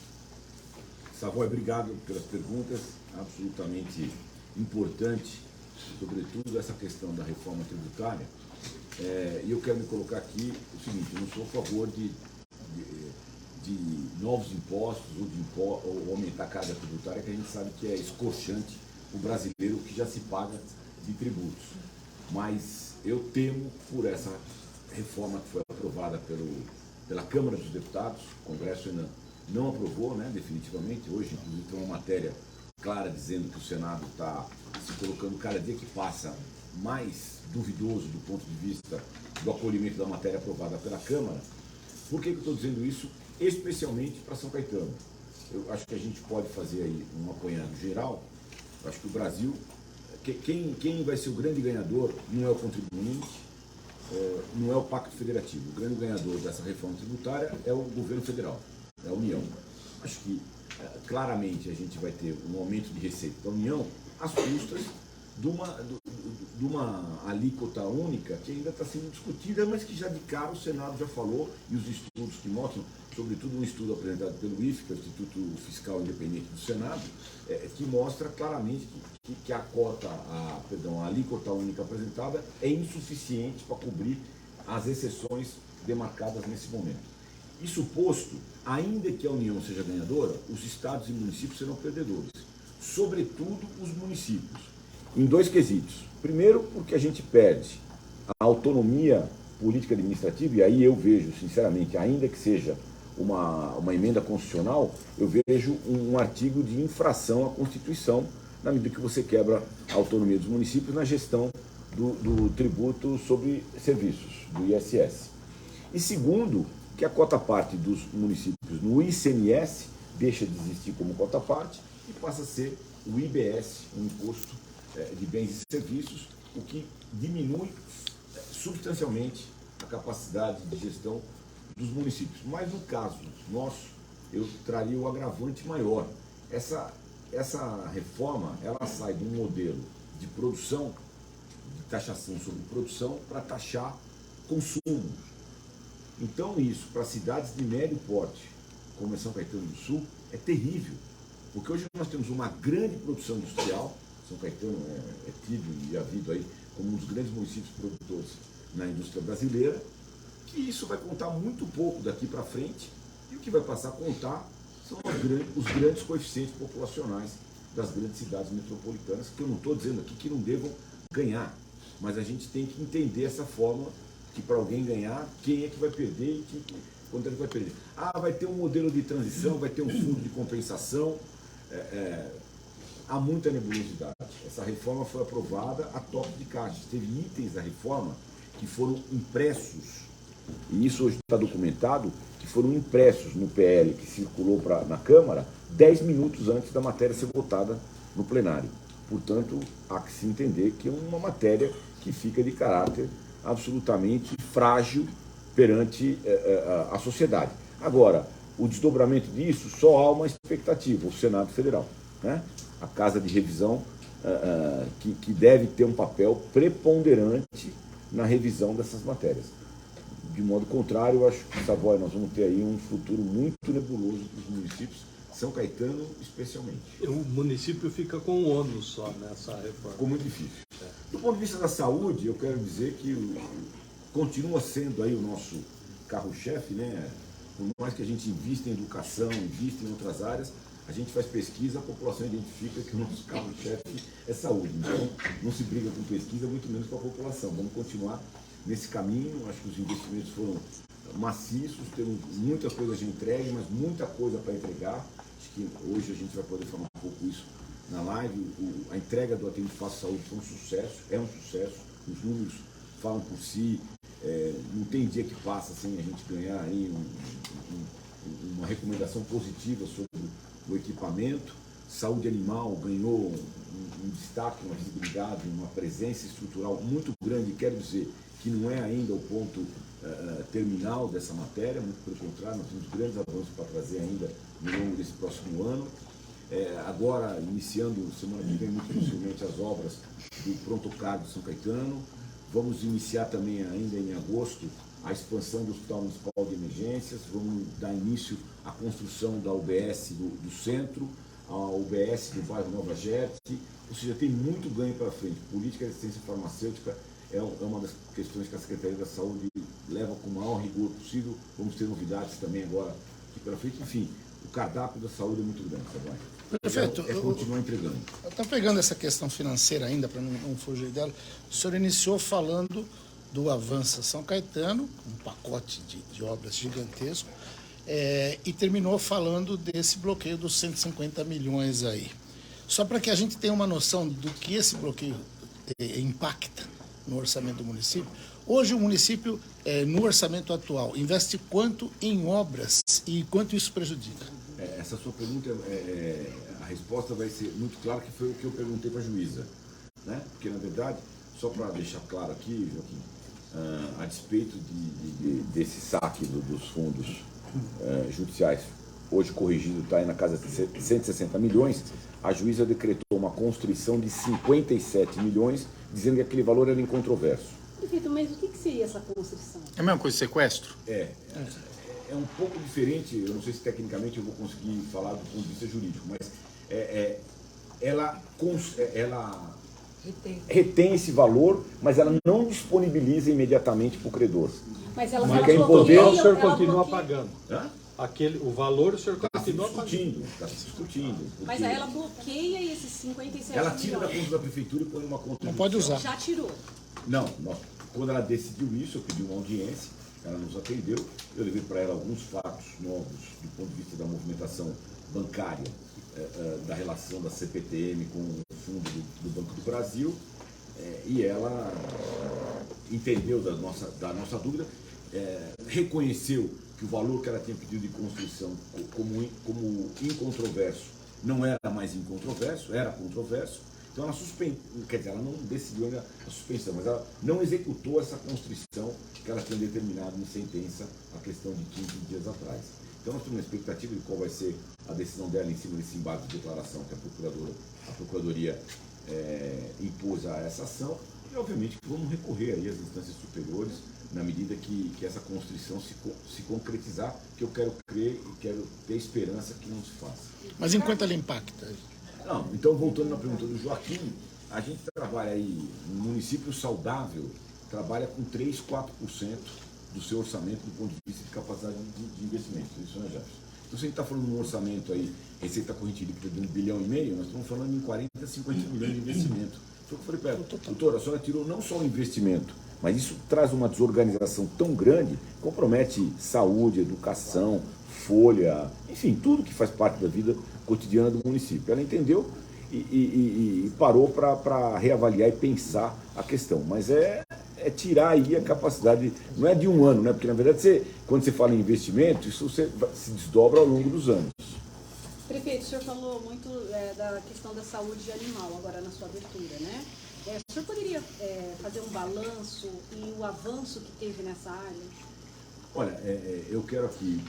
Savoy, obrigado pelas perguntas, absolutamente importante, sobretudo essa questão da reforma tributária. E eu quero me colocar aqui o seguinte: eu não sou a favor de de novos impostos ou aumentar a carga tributária, que a gente sabe que é escorchante o brasileiro que já se paga de tributos. Mas eu temo por essa reforma que foi aprovada pela Câmara dos Deputados, o Congresso ainda não aprovou, né, definitivamente. Hoje, inclusive, tem uma matéria clara dizendo que o Senado está se colocando cada dia que passa mais duvidoso do ponto de vista do acolhimento da matéria aprovada pela Câmara. Por que eu estou dizendo isso? Especialmente para São Caetano. Eu acho que a gente pode fazer aí um apanhado geral. Eu acho que o Brasil, quem vai ser o grande ganhador não é o contribuinte, não é o Pacto Federativo. O grande ganhador dessa reforma tributária é o governo federal, é a União. Acho que claramente a gente vai ter um aumento de receita da União às custas de uma alíquota única que ainda está sendo discutida, mas que já de cara o Senado já falou, e os estudos que mostram, sobretudo um estudo apresentado pelo IFE, que é o Instituto Fiscal Independente do Senado, que mostra claramente que a alíquota única apresentada é insuficiente para cobrir as exceções demarcadas nesse momento. Isso posto, ainda que a União seja ganhadora, os estados e municípios serão perdedores, sobretudo os municípios, em dois quesitos. Primeiro, porque a gente perde a autonomia política administrativa, e aí eu vejo, sinceramente, ainda que seja uma emenda constitucional, eu vejo um artigo de infração à Constituição, na medida que você quebra a autonomia dos municípios na gestão do tributo sobre serviços, do ISS. E segundo, que a cota-parte dos municípios no ICMS deixa de existir como cota-parte e passa a ser o IBS, um imposto de bens e serviços, o que diminui substancialmente a capacidade de gestão dos municípios. Mas no caso nosso, eu traria o agravante maior. Essa reforma, ela sai de um modelo de produção, de taxação sobre produção, para taxar consumo. Então isso, para cidades de médio porte, como é São Caetano do Sul, é terrível. Porque hoje nós temos uma grande produção industrial. São Caetano é tido e havido aí como um dos grandes municípios produtores na indústria brasileira, que isso vai contar muito pouco daqui para frente, e o que vai passar a contar são os grandes coeficientes populacionais das grandes cidades metropolitanas, que eu não estou dizendo aqui que não devam ganhar, mas a gente tem que entender essa fórmula, que para alguém ganhar, quem é que vai perder e quando é que vai perder. Vai ter um modelo de transição, vai ter um fundo de compensação, há muita nebulosidade. Essa reforma foi aprovada a toque de caixa. Teve itens da reforma que foram impressos, e isso hoje está documentado, que foram impressos no PL que circulou na Câmara 10 minutos antes da matéria ser votada no plenário. Portanto, há que se entender que é uma matéria que fica de caráter absolutamente frágil perante a sociedade. Agora, o desdobramento disso só há uma expectativa, o Senado Federal, né? A Casa de Revisão, que deve ter um papel preponderante na revisão dessas matérias. De modo contrário, eu acho que, Savoy, nós vamos ter aí um futuro muito nebuloso para os municípios, São Caetano especialmente. O município fica com um ônus só nessa reforma. Ficou muito difícil. Do ponto de vista da saúde, eu quero dizer que continua sendo aí o nosso carro-chefe, né? Por mais que a gente invista em educação, invista em outras áreas, a gente faz pesquisa, a população identifica que o nosso carro-chefe é saúde. Então, não se briga com pesquisa, muito menos com a população. Vamos continuar nesse caminho. Acho que os investimentos foram maciços, temos muita coisa já entregue, mas muita coisa para entregar. Acho que hoje a gente vai poder falar um pouco isso na live. A entrega do Atende Fácil Saúde foi um sucesso, é um sucesso. Os números falam por si. Não tem dia que passa sem a gente ganhar aí uma recomendação positiva sobre o equipamento. Saúde animal ganhou um destaque, uma visibilidade, uma presença estrutural muito grande. Quero dizer que não é ainda o ponto terminal dessa matéria, muito pelo contrário, nós temos grandes avanços para trazer ainda no longo desse próximo ano. Agora, iniciando semana que vem, muito possivelmente, as obras do Prontocar de São Caetano. Vamos iniciar também ainda em agosto a expansão do Hospital Municipal de Emergências, vamos dar início à construção da UBS do centro, a UBS do bairro Nova Jersey, ou seja, tem muito ganho para frente. Política de assistência farmacêutica é uma das questões que a Secretaria da Saúde leva com o maior rigor possível. Vamos ter novidades também agora aqui pela frente. Enfim, o cardápio da saúde é muito grande, sabe? Prefeito, Continuar entregando. Estou pegando essa questão financeira ainda, para não fugir dela. O senhor iniciou falando do Avança São Caetano, um pacote de obras gigantesco, e terminou falando desse bloqueio dos 150 milhões aí. Só para que a gente tenha uma noção do que esse bloqueio impacta no orçamento do município. Hoje o município, no orçamento atual, investe quanto em obras e quanto isso prejudica? Essa sua pergunta, a resposta vai ser muito clara, que foi o que eu perguntei para a juíza. Né? Porque, na verdade, só para deixar claro aqui, Joaquim, a despeito desse saque dos fundos judiciais, hoje corrigido, está aí na casa de 160 milhões, a juíza decretou uma constrição de 57 milhões, dizendo que aquele valor era incontroverso. Prefeito, mas o que seria essa constrição? É a mesma coisa que sequestro? É um pouco diferente, eu não sei se tecnicamente eu vou conseguir falar do ponto de vista jurídico, mas ela retém esse valor, mas ela não disponibiliza imediatamente para o credor. Mas ela bloqueia, o senhor continua pagando. Hã? O valor o senhor continua pagando. Está se discutindo. Mas aí ela bloqueia esses 57 milhões. Ela tira da conta da prefeitura e põe numa conta. Não pode usar. Já tirou. Não, quando ela decidiu isso, eu pedi uma audiência, ela nos atendeu, eu levei para ela alguns fatos novos do ponto de vista da movimentação bancária, da relação da CPTM com o fundo do Banco do Brasil, e ela entendeu da nossa dúvida, reconheceu que o valor que ela tinha pedido de construção como incontroverso não era mais incontroverso, era controverso. Então ela ela não decidiu ainda a suspensão, mas ela não executou essa constrição que ela tinha determinado em sentença a questão de 15 dias atrás. Então nós temos uma expectativa de qual vai ser a decisão dela em cima desse embargo de declaração que a Procuradoria impôs a essa ação, e obviamente que vamos recorrer aí às instâncias superiores na medida que essa constrição se concretizar, que eu quero crer e quero ter esperança que não se faça. Mas enquanto ela impacta? Não, então voltando na pergunta do Joaquim, a gente trabalha aí, um município saudável, trabalha com 3, 4% do seu orçamento do ponto de vista de capacidade de investimento. Isso, né, Jefferson? Então, se a gente está falando de um orçamento aí, receita corrente líquida de 1,5 bilhão, nós estamos falando em 40, 50 milhões de investimento. Foi o que eu falei para ela, doutora, a senhora tirou não só o investimento, mas isso traz uma desorganização tão grande, compromete saúde, educação, folha, enfim, tudo que faz parte da vida cotidiana do município. Ela entendeu e parou para reavaliar e pensar a questão. Mas é tirar aí a capacidade, não é de um ano, né? Porque na verdade, quando você fala em investimento, isso se desdobra ao longo dos anos. Prefeito, o senhor falou muito da questão da saúde animal agora na sua abertura, né? O senhor poderia fazer um balanço e o avanço que teve nessa área? Olha, eu quero aqui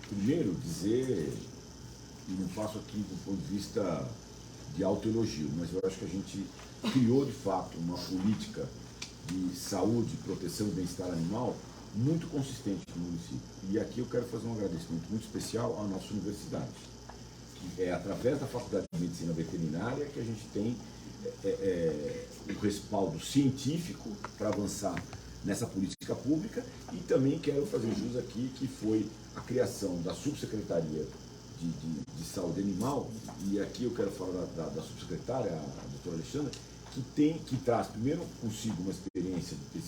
primeiro dizer, e não faço aqui do ponto de vista de autoelogio, mas eu acho que a gente criou de fato uma política de saúde, proteção e bem-estar animal muito consistente no município. E aqui eu quero fazer um agradecimento muito especial à nossa universidade, que é através da Faculdade de Medicina Veterinária que a gente tem o respaldo científico para avançar nessa política pública, e também quero fazer jus aqui que foi a criação da Subsecretaria de Saúde Animal, e aqui eu quero falar da subsecretária, a doutora Alexandra, que traz primeiro consigo uma experiência de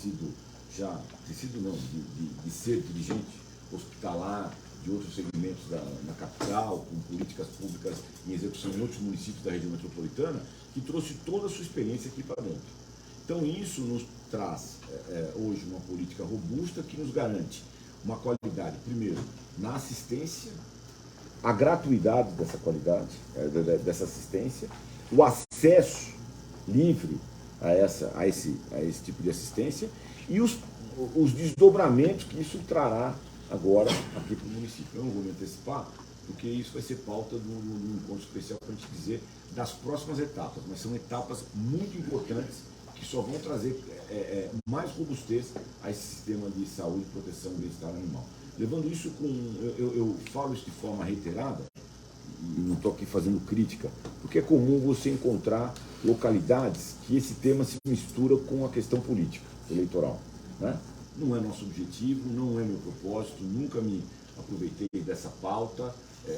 de ser dirigente hospitalar de outros segmentos na capital, com políticas públicas em execução em outros municípios da região metropolitana, que trouxe toda a sua experiência aqui para dentro. Então isso nos traz hoje uma política robusta que nos garante uma qualidade, primeiro, na assistência, a gratuidade dessa qualidade, dessa assistência, o acesso livre a esse tipo de assistência e os desdobramentos que isso trará agora aqui para o município. Eu não vou me antecipar, porque isso vai ser pauta de um encontro especial para a gente dizer das próximas etapas, mas são etapas muito importantes que só vão trazer mais robustez a esse sistema de saúde, proteção e bem-estar animal. Levando isso eu falo isso de forma reiterada, e não estou aqui fazendo crítica, porque é comum você encontrar localidades que esse tema se mistura com a questão política, eleitoral, né? Não é nosso objetivo, não é meu propósito, nunca me aproveitei dessa pauta.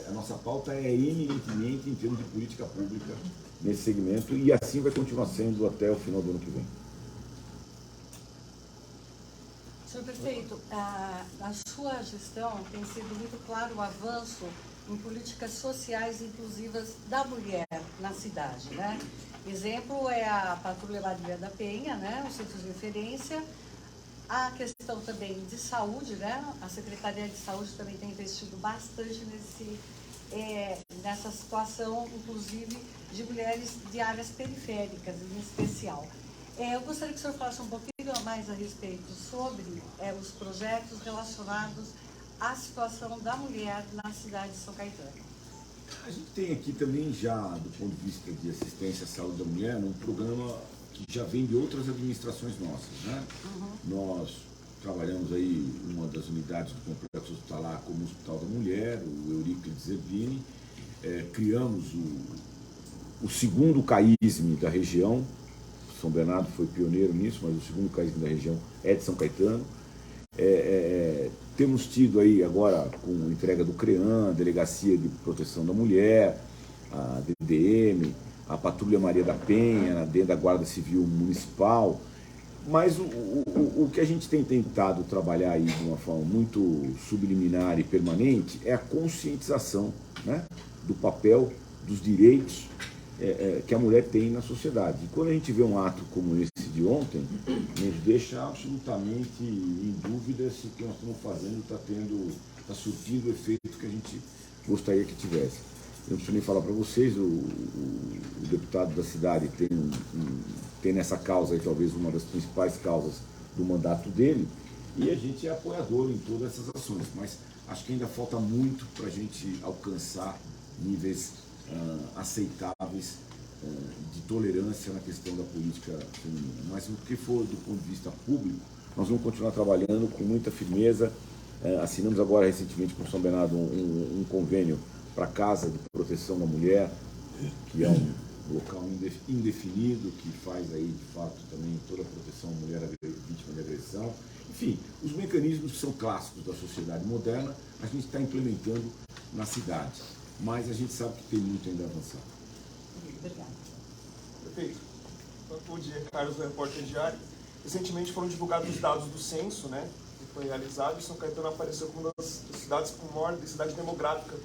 A nossa pauta é eminentemente em termos de política pública nesse segmento e assim vai continuar sendo até o final do ano que vem. Senhor Prefeito, a sua gestão tem sido muito claro o avanço em políticas sociais inclusivas da mulher na cidade, né? Exemplo é a Patrulha Maria da Penha, né? O centro de referência. A questão também de saúde, né? A Secretaria de Saúde também tem investido bastante nessa situação, inclusive, de mulheres de áreas periféricas, em especial. Eu gostaria que o senhor falasse um pouquinho mais a respeito sobre os projetos relacionados à situação da mulher na cidade de São Caetano. A gente tem aqui também já, do ponto de vista de assistência à saúde da mulher, um programa que já vem de outras administrações nossas, né? Nós trabalhamos aí uma das unidades do complexo hospitalar como Hospital da Mulher, o Euríclides Zerbini, criamos o segundo CAISM da região. São Bernardo foi pioneiro nisso, mas o segundo CAISM da região é de São Caetano. Temos tido aí agora, com a entrega do CREAM, a Delegacia de Proteção da Mulher, a DDM, a Patrulha Maria da Penha, dentro da Guarda Civil Municipal. Mas o que a gente tem tentado trabalhar aí de uma forma muito subliminar e permanente é a conscientização, né, do papel, dos direitos que a mulher tem na sociedade. E quando a gente vê um ato como esse de ontem, nos deixa absolutamente em dúvida se o que nós estamos fazendo está surtindo o efeito que a gente gostaria que tivesse. Eu não preciso nem falar para vocês, o deputado da cidade tem nessa causa aí, talvez uma das principais causas do mandato dele, e a gente é apoiador em todas essas ações, mas acho que ainda falta muito para a gente alcançar níveis aceitáveis de tolerância na questão da política feminina. Mas o que for do ponto de vista público, nós vamos continuar trabalhando com muita firmeza. Assinamos agora recentemente com São Bernardo um convênio para a Casa de Proteção da Mulher, que é um local indefinido, que faz aí, de fato, também toda a proteção à mulher vítima de agressão. Enfim, os mecanismos que são clássicos da sociedade moderna, a gente está implementando na cidade, mas a gente sabe que tem muito ainda a avançar. Obrigada. Perfeito. Bom dia, Carlos, do Repórter Diário. Recentemente foram divulgados os dados do censo, né, que foi realizado, e São Caetano apareceu como uma das cidades com maior densidade demográfica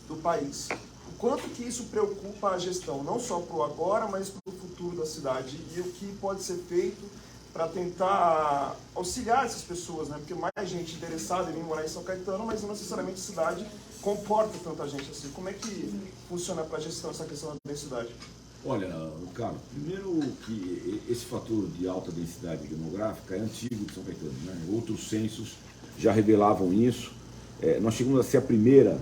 do país. O quanto que isso preocupa a gestão, não só para o agora, mas para o futuro da cidade, e o que pode ser feito para tentar auxiliar essas pessoas, né? Porque mais gente interessada em vir morar em São Caetano, mas não necessariamente a cidade comporta tanta gente assim. Como é que funciona para a gestão essa questão da densidade? Olha, Carlos, primeiro que esse fator de alta densidade demográfica é antigo de São Caetano, né? Outros censos já revelavam isso. Nós chegamos a ser a primeira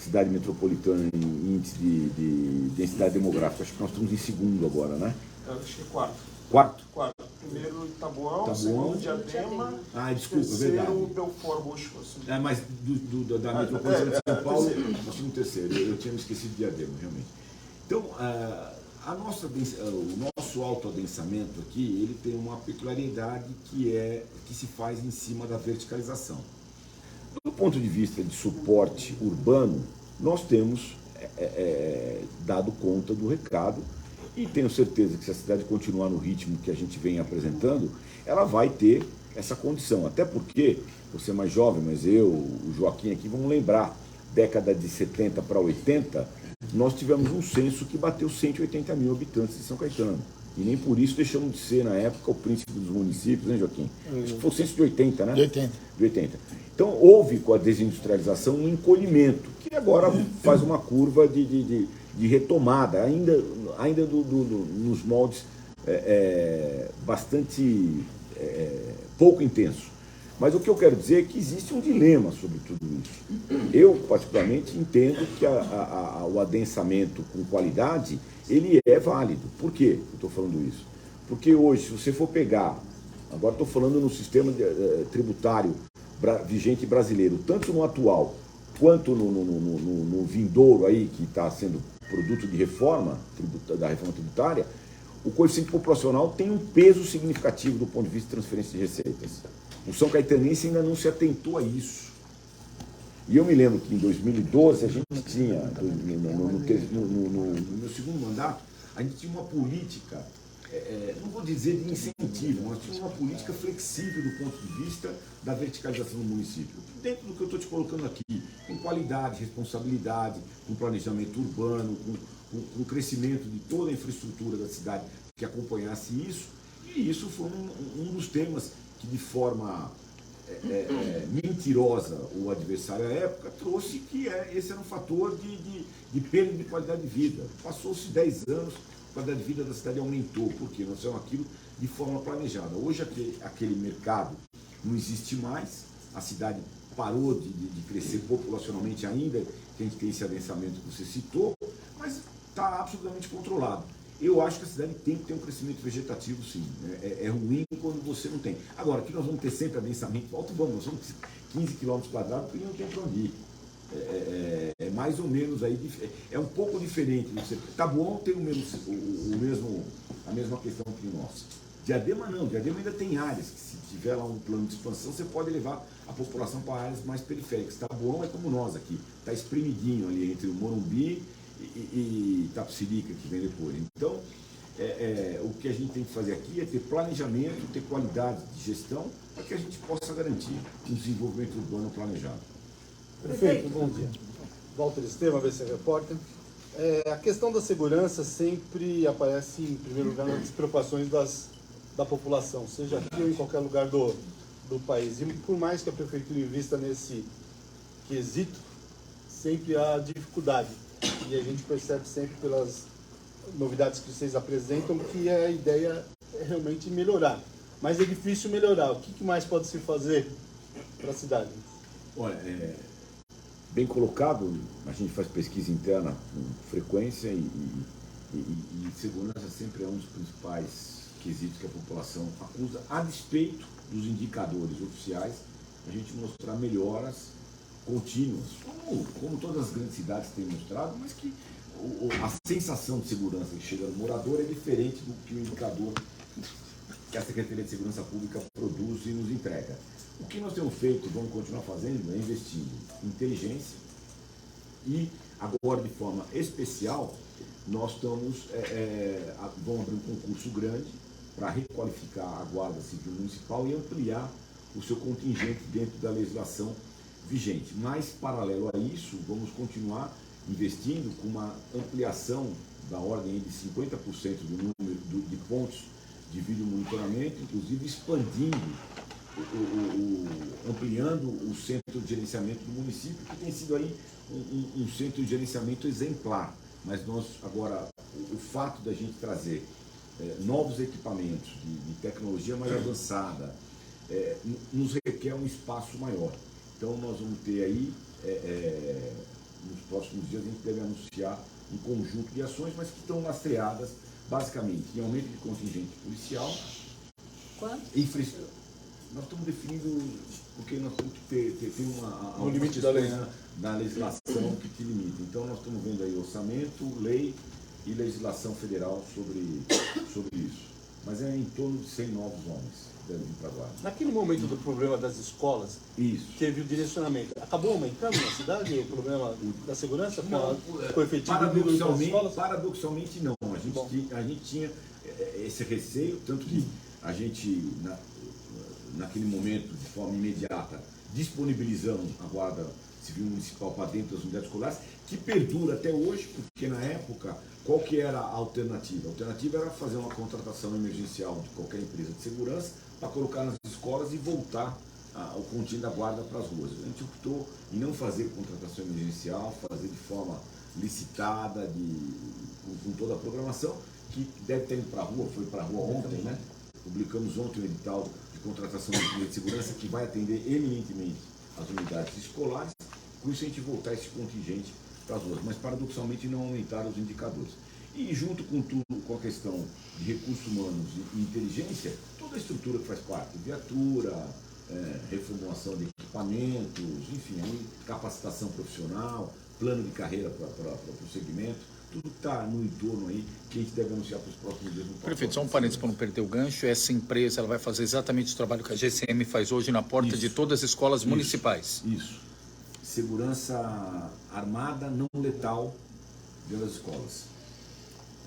cidade metropolitana em índice de densidade demográfica. Acho que nós estamos em segundo agora, né? Eu acho que é quarto. Quarto? Quarto. Primeiro Taboão, segundo Diadema, desculpa, terceiro verdade. Belfort Roxo. Assim. Mas da metropolitana de São Paulo, nós tínhamos terceiro. Eu tinha me esquecido de Diadema, realmente. Então, o nosso autoadensamento aqui, ele tem uma peculiaridade que se faz em cima da verticalização. Do ponto de vista de suporte urbano, nós temos dado conta do recado e tenho certeza que se a cidade continuar no ritmo que a gente vem apresentando, ela vai ter essa condição. Até porque, você é mais jovem, mas o Joaquim aqui, vamos lembrar, década de 70 para 80, nós tivemos um censo que bateu 180 mil habitantes de São Caetano. E nem por isso deixamos de ser, na época, o príncipe dos municípios, né, Joaquim? Acho que foi o censo de 80, né? De 80. De 80. Então, houve com a desindustrialização um encolhimento, que agora faz uma curva de retomada, ainda nos moldes bastante pouco intenso. Mas o que eu quero dizer é que existe um dilema sobre tudo isso. Eu, particularmente, entendo que o adensamento com qualidade, ele é válido. Por que eu estou falando isso? Porque hoje, se você for pegar, agora estou falando no sistema tributário vigente brasileiro, tanto no atual quanto no vindouro aí, que está sendo produto de reforma, da reforma tributária, o coeficiente populacional tem um peso significativo do ponto de vista de transferência de receitas. O São Caetanense ainda não se atentou a isso. E eu me lembro que em 2012 a gente tinha, no meu segundo mandato, a gente tinha uma política, não vou dizer de incentivo, mas tinha uma política flexível do ponto de vista da verticalização do município. Dentro do que eu estou te colocando aqui, com qualidade, responsabilidade, com planejamento urbano, com o crescimento de toda a infraestrutura da cidade que acompanhasse isso, e isso foi um dos temas que de forma mentirosa o adversário à época trouxe que esse era um fator de perda de qualidade de vida. Passou-se 10 anos, a qualidade de vida da cidade aumentou, porque nós fizemos aquilo de forma planejada. Hoje aquele mercado não existe mais, a cidade parou de crescer populacionalmente ainda, que a gente tem esse adensamento que você citou, mas está absolutamente controlado. Eu acho que a cidade tem que ter um crescimento vegetativo, sim. É ruim quando você não tem. Agora, que nós vamos ter sempre adensamento alto, vamos, nós somos 15 km², porque não tem para onde ir. É mais ou menos aí, é um pouco diferente. Taboão tem a mesma questão que nós. Diadema não, Diadema ainda tem áreas que, se tiver lá um plano de expansão, você pode levar a população para áreas mais periféricas. Taboão é como nós aqui, está espremidinho ali entre o Morumbi e Itapecerica, que vem depois. Então, o que a gente tem que fazer aqui é ter planejamento, ter qualidade de gestão, para que a gente possa garantir um desenvolvimento urbano planejado. Perfeito, bom dia. Walter Estevam, ABC Repórter. A questão da segurança sempre aparece em primeiro lugar nas preocupações da população, seja aqui ou em qualquer lugar do país. E por mais que a Prefeitura invista nesse quesito, sempre há dificuldade. E a gente percebe sempre pelas novidades que vocês apresentam que a ideia é realmente melhorar. Mas é difícil melhorar. O que mais pode se fazer para a cidade? Olha, bem colocado, a gente faz pesquisa interna com frequência e segurança sempre é um dos principais quesitos que a população acusa, a despeito dos indicadores oficiais, a gente mostrar melhoras contínuas, como todas as grandes cidades têm mostrado, mas que a sensação de segurança que chega no morador é diferente do que o indicador que a Secretaria de Segurança Pública produz e nos entrega. O que nós temos feito e vamos continuar fazendo é investindo em inteligência e agora, de forma especial, nós vamos abrir um concurso grande para requalificar a Guarda Civil Municipal e ampliar o seu contingente dentro da legislação vigente. Mas, paralelo a isso, vamos continuar investindo com uma ampliação da ordem de 50% do número de pontos de vídeo monitoramento, inclusive expandindo, ampliando o centro de gerenciamento do município, que tem sido aí um centro de gerenciamento exemplar. Mas nós, agora, o fato da gente trazer novos equipamentos de tecnologia mais avançada, nos requer um espaço maior. Então nós vamos ter aí, nos próximos dias, a gente deve anunciar um conjunto de ações, mas que estão lastreadas basicamente em aumento de contingente policial. Quanto? Nós estamos definindo, porque nós temos que ter um limite da lei, né? Na legislação que te limita. Então nós estamos vendo aí orçamento, lei e legislação federal sobre isso. Mas é em torno de 100 novos homens que devem vir para Guarda. Naquele momento do problema das escolas, teve o direcionamento. Acabou aumentando na cidade o problema da segurança com o efetivo das escolas? Paradoxalmente não. A gente tinha esse receio, tanto que a gente, naquele momento, de forma imediata, disponibilizamos a Guarda Civil Municipal para dentro das unidades escolares, que perdura até hoje, porque na época, qual que era a alternativa? A alternativa era fazer uma contratação emergencial de qualquer empresa de segurança para colocar nas escolas e voltar o contínuo da guarda para as ruas. A gente optou em não fazer contratação emergencial, fazer de forma licitada, com toda a programação, que deve ter ido para a rua, foi para a rua ontem, né? Publicamos ontem um edital de contratação de empresa de segurança que vai atender eminentemente as unidades escolares, com isso a gente voltar esse contingente para as ruas, mas paradoxalmente não aumentaram os indicadores. E junto com tudo, com a questão de recursos humanos e inteligência, toda a estrutura que faz parte, viatura, reformulação de equipamentos, enfim, capacitação profissional, plano de carreira para o segmento, tudo está no entorno aí que a gente deve anunciar para os próximos dias. Prefeito, só um parênteses para não perder o gancho, essa empresa ela vai fazer exatamente o trabalho que a GCM faz hoje na porta de todas as escolas municipais. Isso. segurança armada não letal dentro das escolas.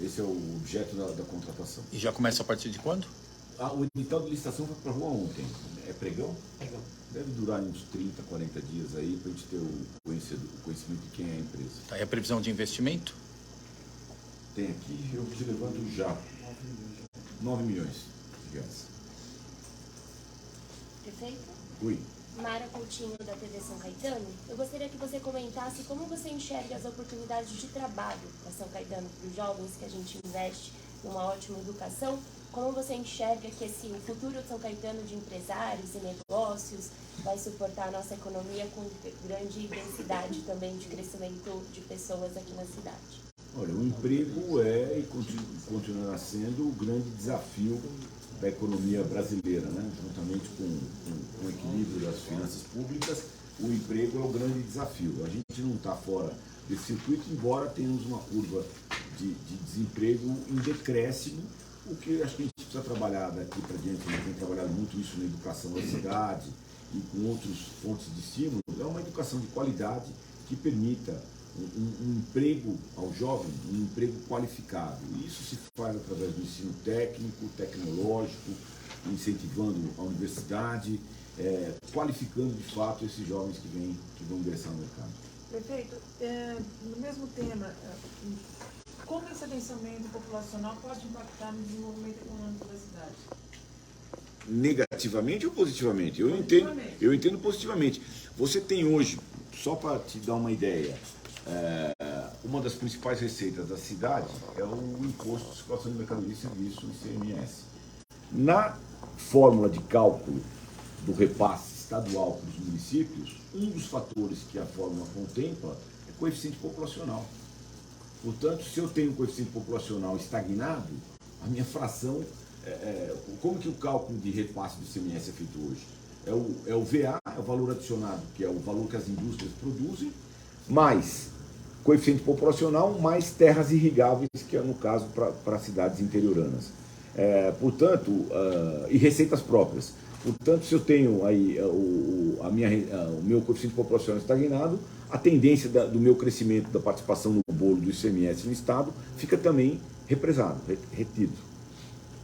Esse é o objeto da contratação. E já começa a partir de quando? O edital de licitação foi para a rua ontem. É pregão? Pregão. Deve durar uns 30, 40 dias aí para a gente ter o conhecimento de quem é a empresa. Tá, e a previsão de investimento? Tem aqui, eu te levanto já. 9 milhões de reais. Prefeito? Oi. Mara Coutinho, da TV São Caetano. Eu gostaria que você comentasse como você enxerga as oportunidades de trabalho na São Caetano para os jovens, que a gente investe numa ótima educação. Como você enxerga que o futuro de São Caetano de empresários e negócios vai suportar a nossa economia com grande densidade também de crescimento de pessoas aqui na cidade? Olha, o emprego é e continuará sendo o grande desafio da economia brasileira, né? Juntamente com o equilíbrio das finanças públicas, o emprego é o grande desafio. A gente não está fora desse circuito, embora tenhamos uma curva de desemprego em decréscimo, o que acho que a gente precisa trabalhar daqui para diante. A gente tem trabalhado muito isso na educação da cidade e com outras fontes de estímulo. É uma educação de qualidade que permita um emprego ao jovem, um emprego qualificado. E isso se faz através do ensino técnico, tecnológico, incentivando a universidade, qualificando de fato esses jovens que vão ingressar no mercado. Prefeito, no mesmo tema, como esse adensamento populacional pode impactar no desenvolvimento econômico da cidade? Negativamente ou positivamente? Eu entendo positivamente. Você tem hoje, só para te dar uma ideia, uma das principais receitas da cidade é o Imposto de Circulação de Mercadorias e Serviços, o ICMS. Na fórmula de cálculo do repasse estadual para os municípios, um dos fatores que a fórmula contempla é o coeficiente populacional. Portanto, se eu tenho um coeficiente populacional estagnado, a minha fração, como que o cálculo de repasse do ICMS é feito hoje? É o VA, é o valor adicionado, que é o valor que as indústrias produzem, mais coeficiente populacional, mais terras irrigáveis, que é no caso para cidades interioranas. Portanto, e receitas próprias. Portanto, se eu tenho aí o meu coeficiente populacional estagnado, a tendência do meu crescimento da participação no bolo do ICMS no Estado fica também represado, retido.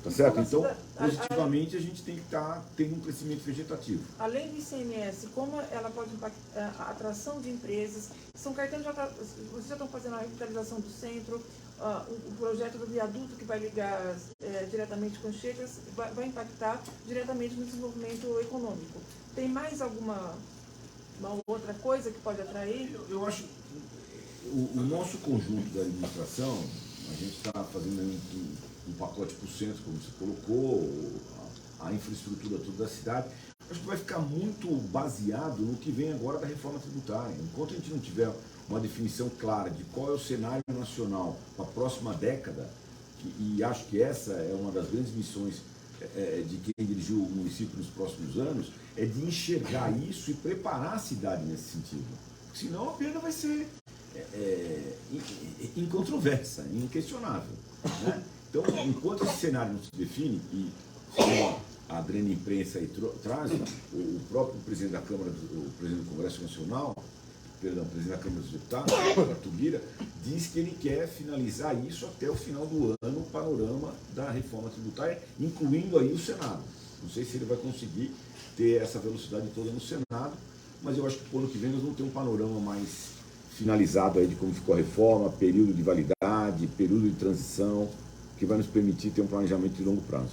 Tá certo? Então, positivamente, a gente tem que estar tendo um crescimento vegetativo. Além do ICMS, como ela pode impactar a atração de empresas? São Caetano vocês já estão fazendo a revitalização do centro, o projeto do viaduto que vai ligar diretamente com Chegas, vai impactar diretamente no desenvolvimento econômico. Tem mais alguma outra coisa que pode atrair? Eu acho o nosso conjunto da administração, a gente está fazendo um pacote para o centro, como você colocou, a infraestrutura toda da cidade. Acho que vai ficar muito baseado no que vem agora da reforma tributária. Enquanto a gente não tiver uma definição clara de qual é o cenário nacional para a próxima década, e acho que essa é uma das grandes missões de quem dirigiu o município nos próximos anos, é de enxergar isso e preparar a cidade nesse sentido. Porque senão a perda vai ser incontroversa, inquestionável, né? Então, enquanto esse cenário não se define, e a grande imprensa aí traz, o próprio presidente da Câmara, o presidente do Congresso Nacional, o presidente da Câmara dos Deputados, Arthur Lira, diz que ele quer finalizar isso até o final do ano, o panorama da reforma tributária, incluindo aí o Senado. Não sei se ele vai conseguir ter essa velocidade toda no Senado, mas eu acho que por ano que vem nós vamos ter um panorama mais finalizado aí de como ficou a reforma, período de validade, período de transição, que vai nos permitir ter um planejamento de longo prazo.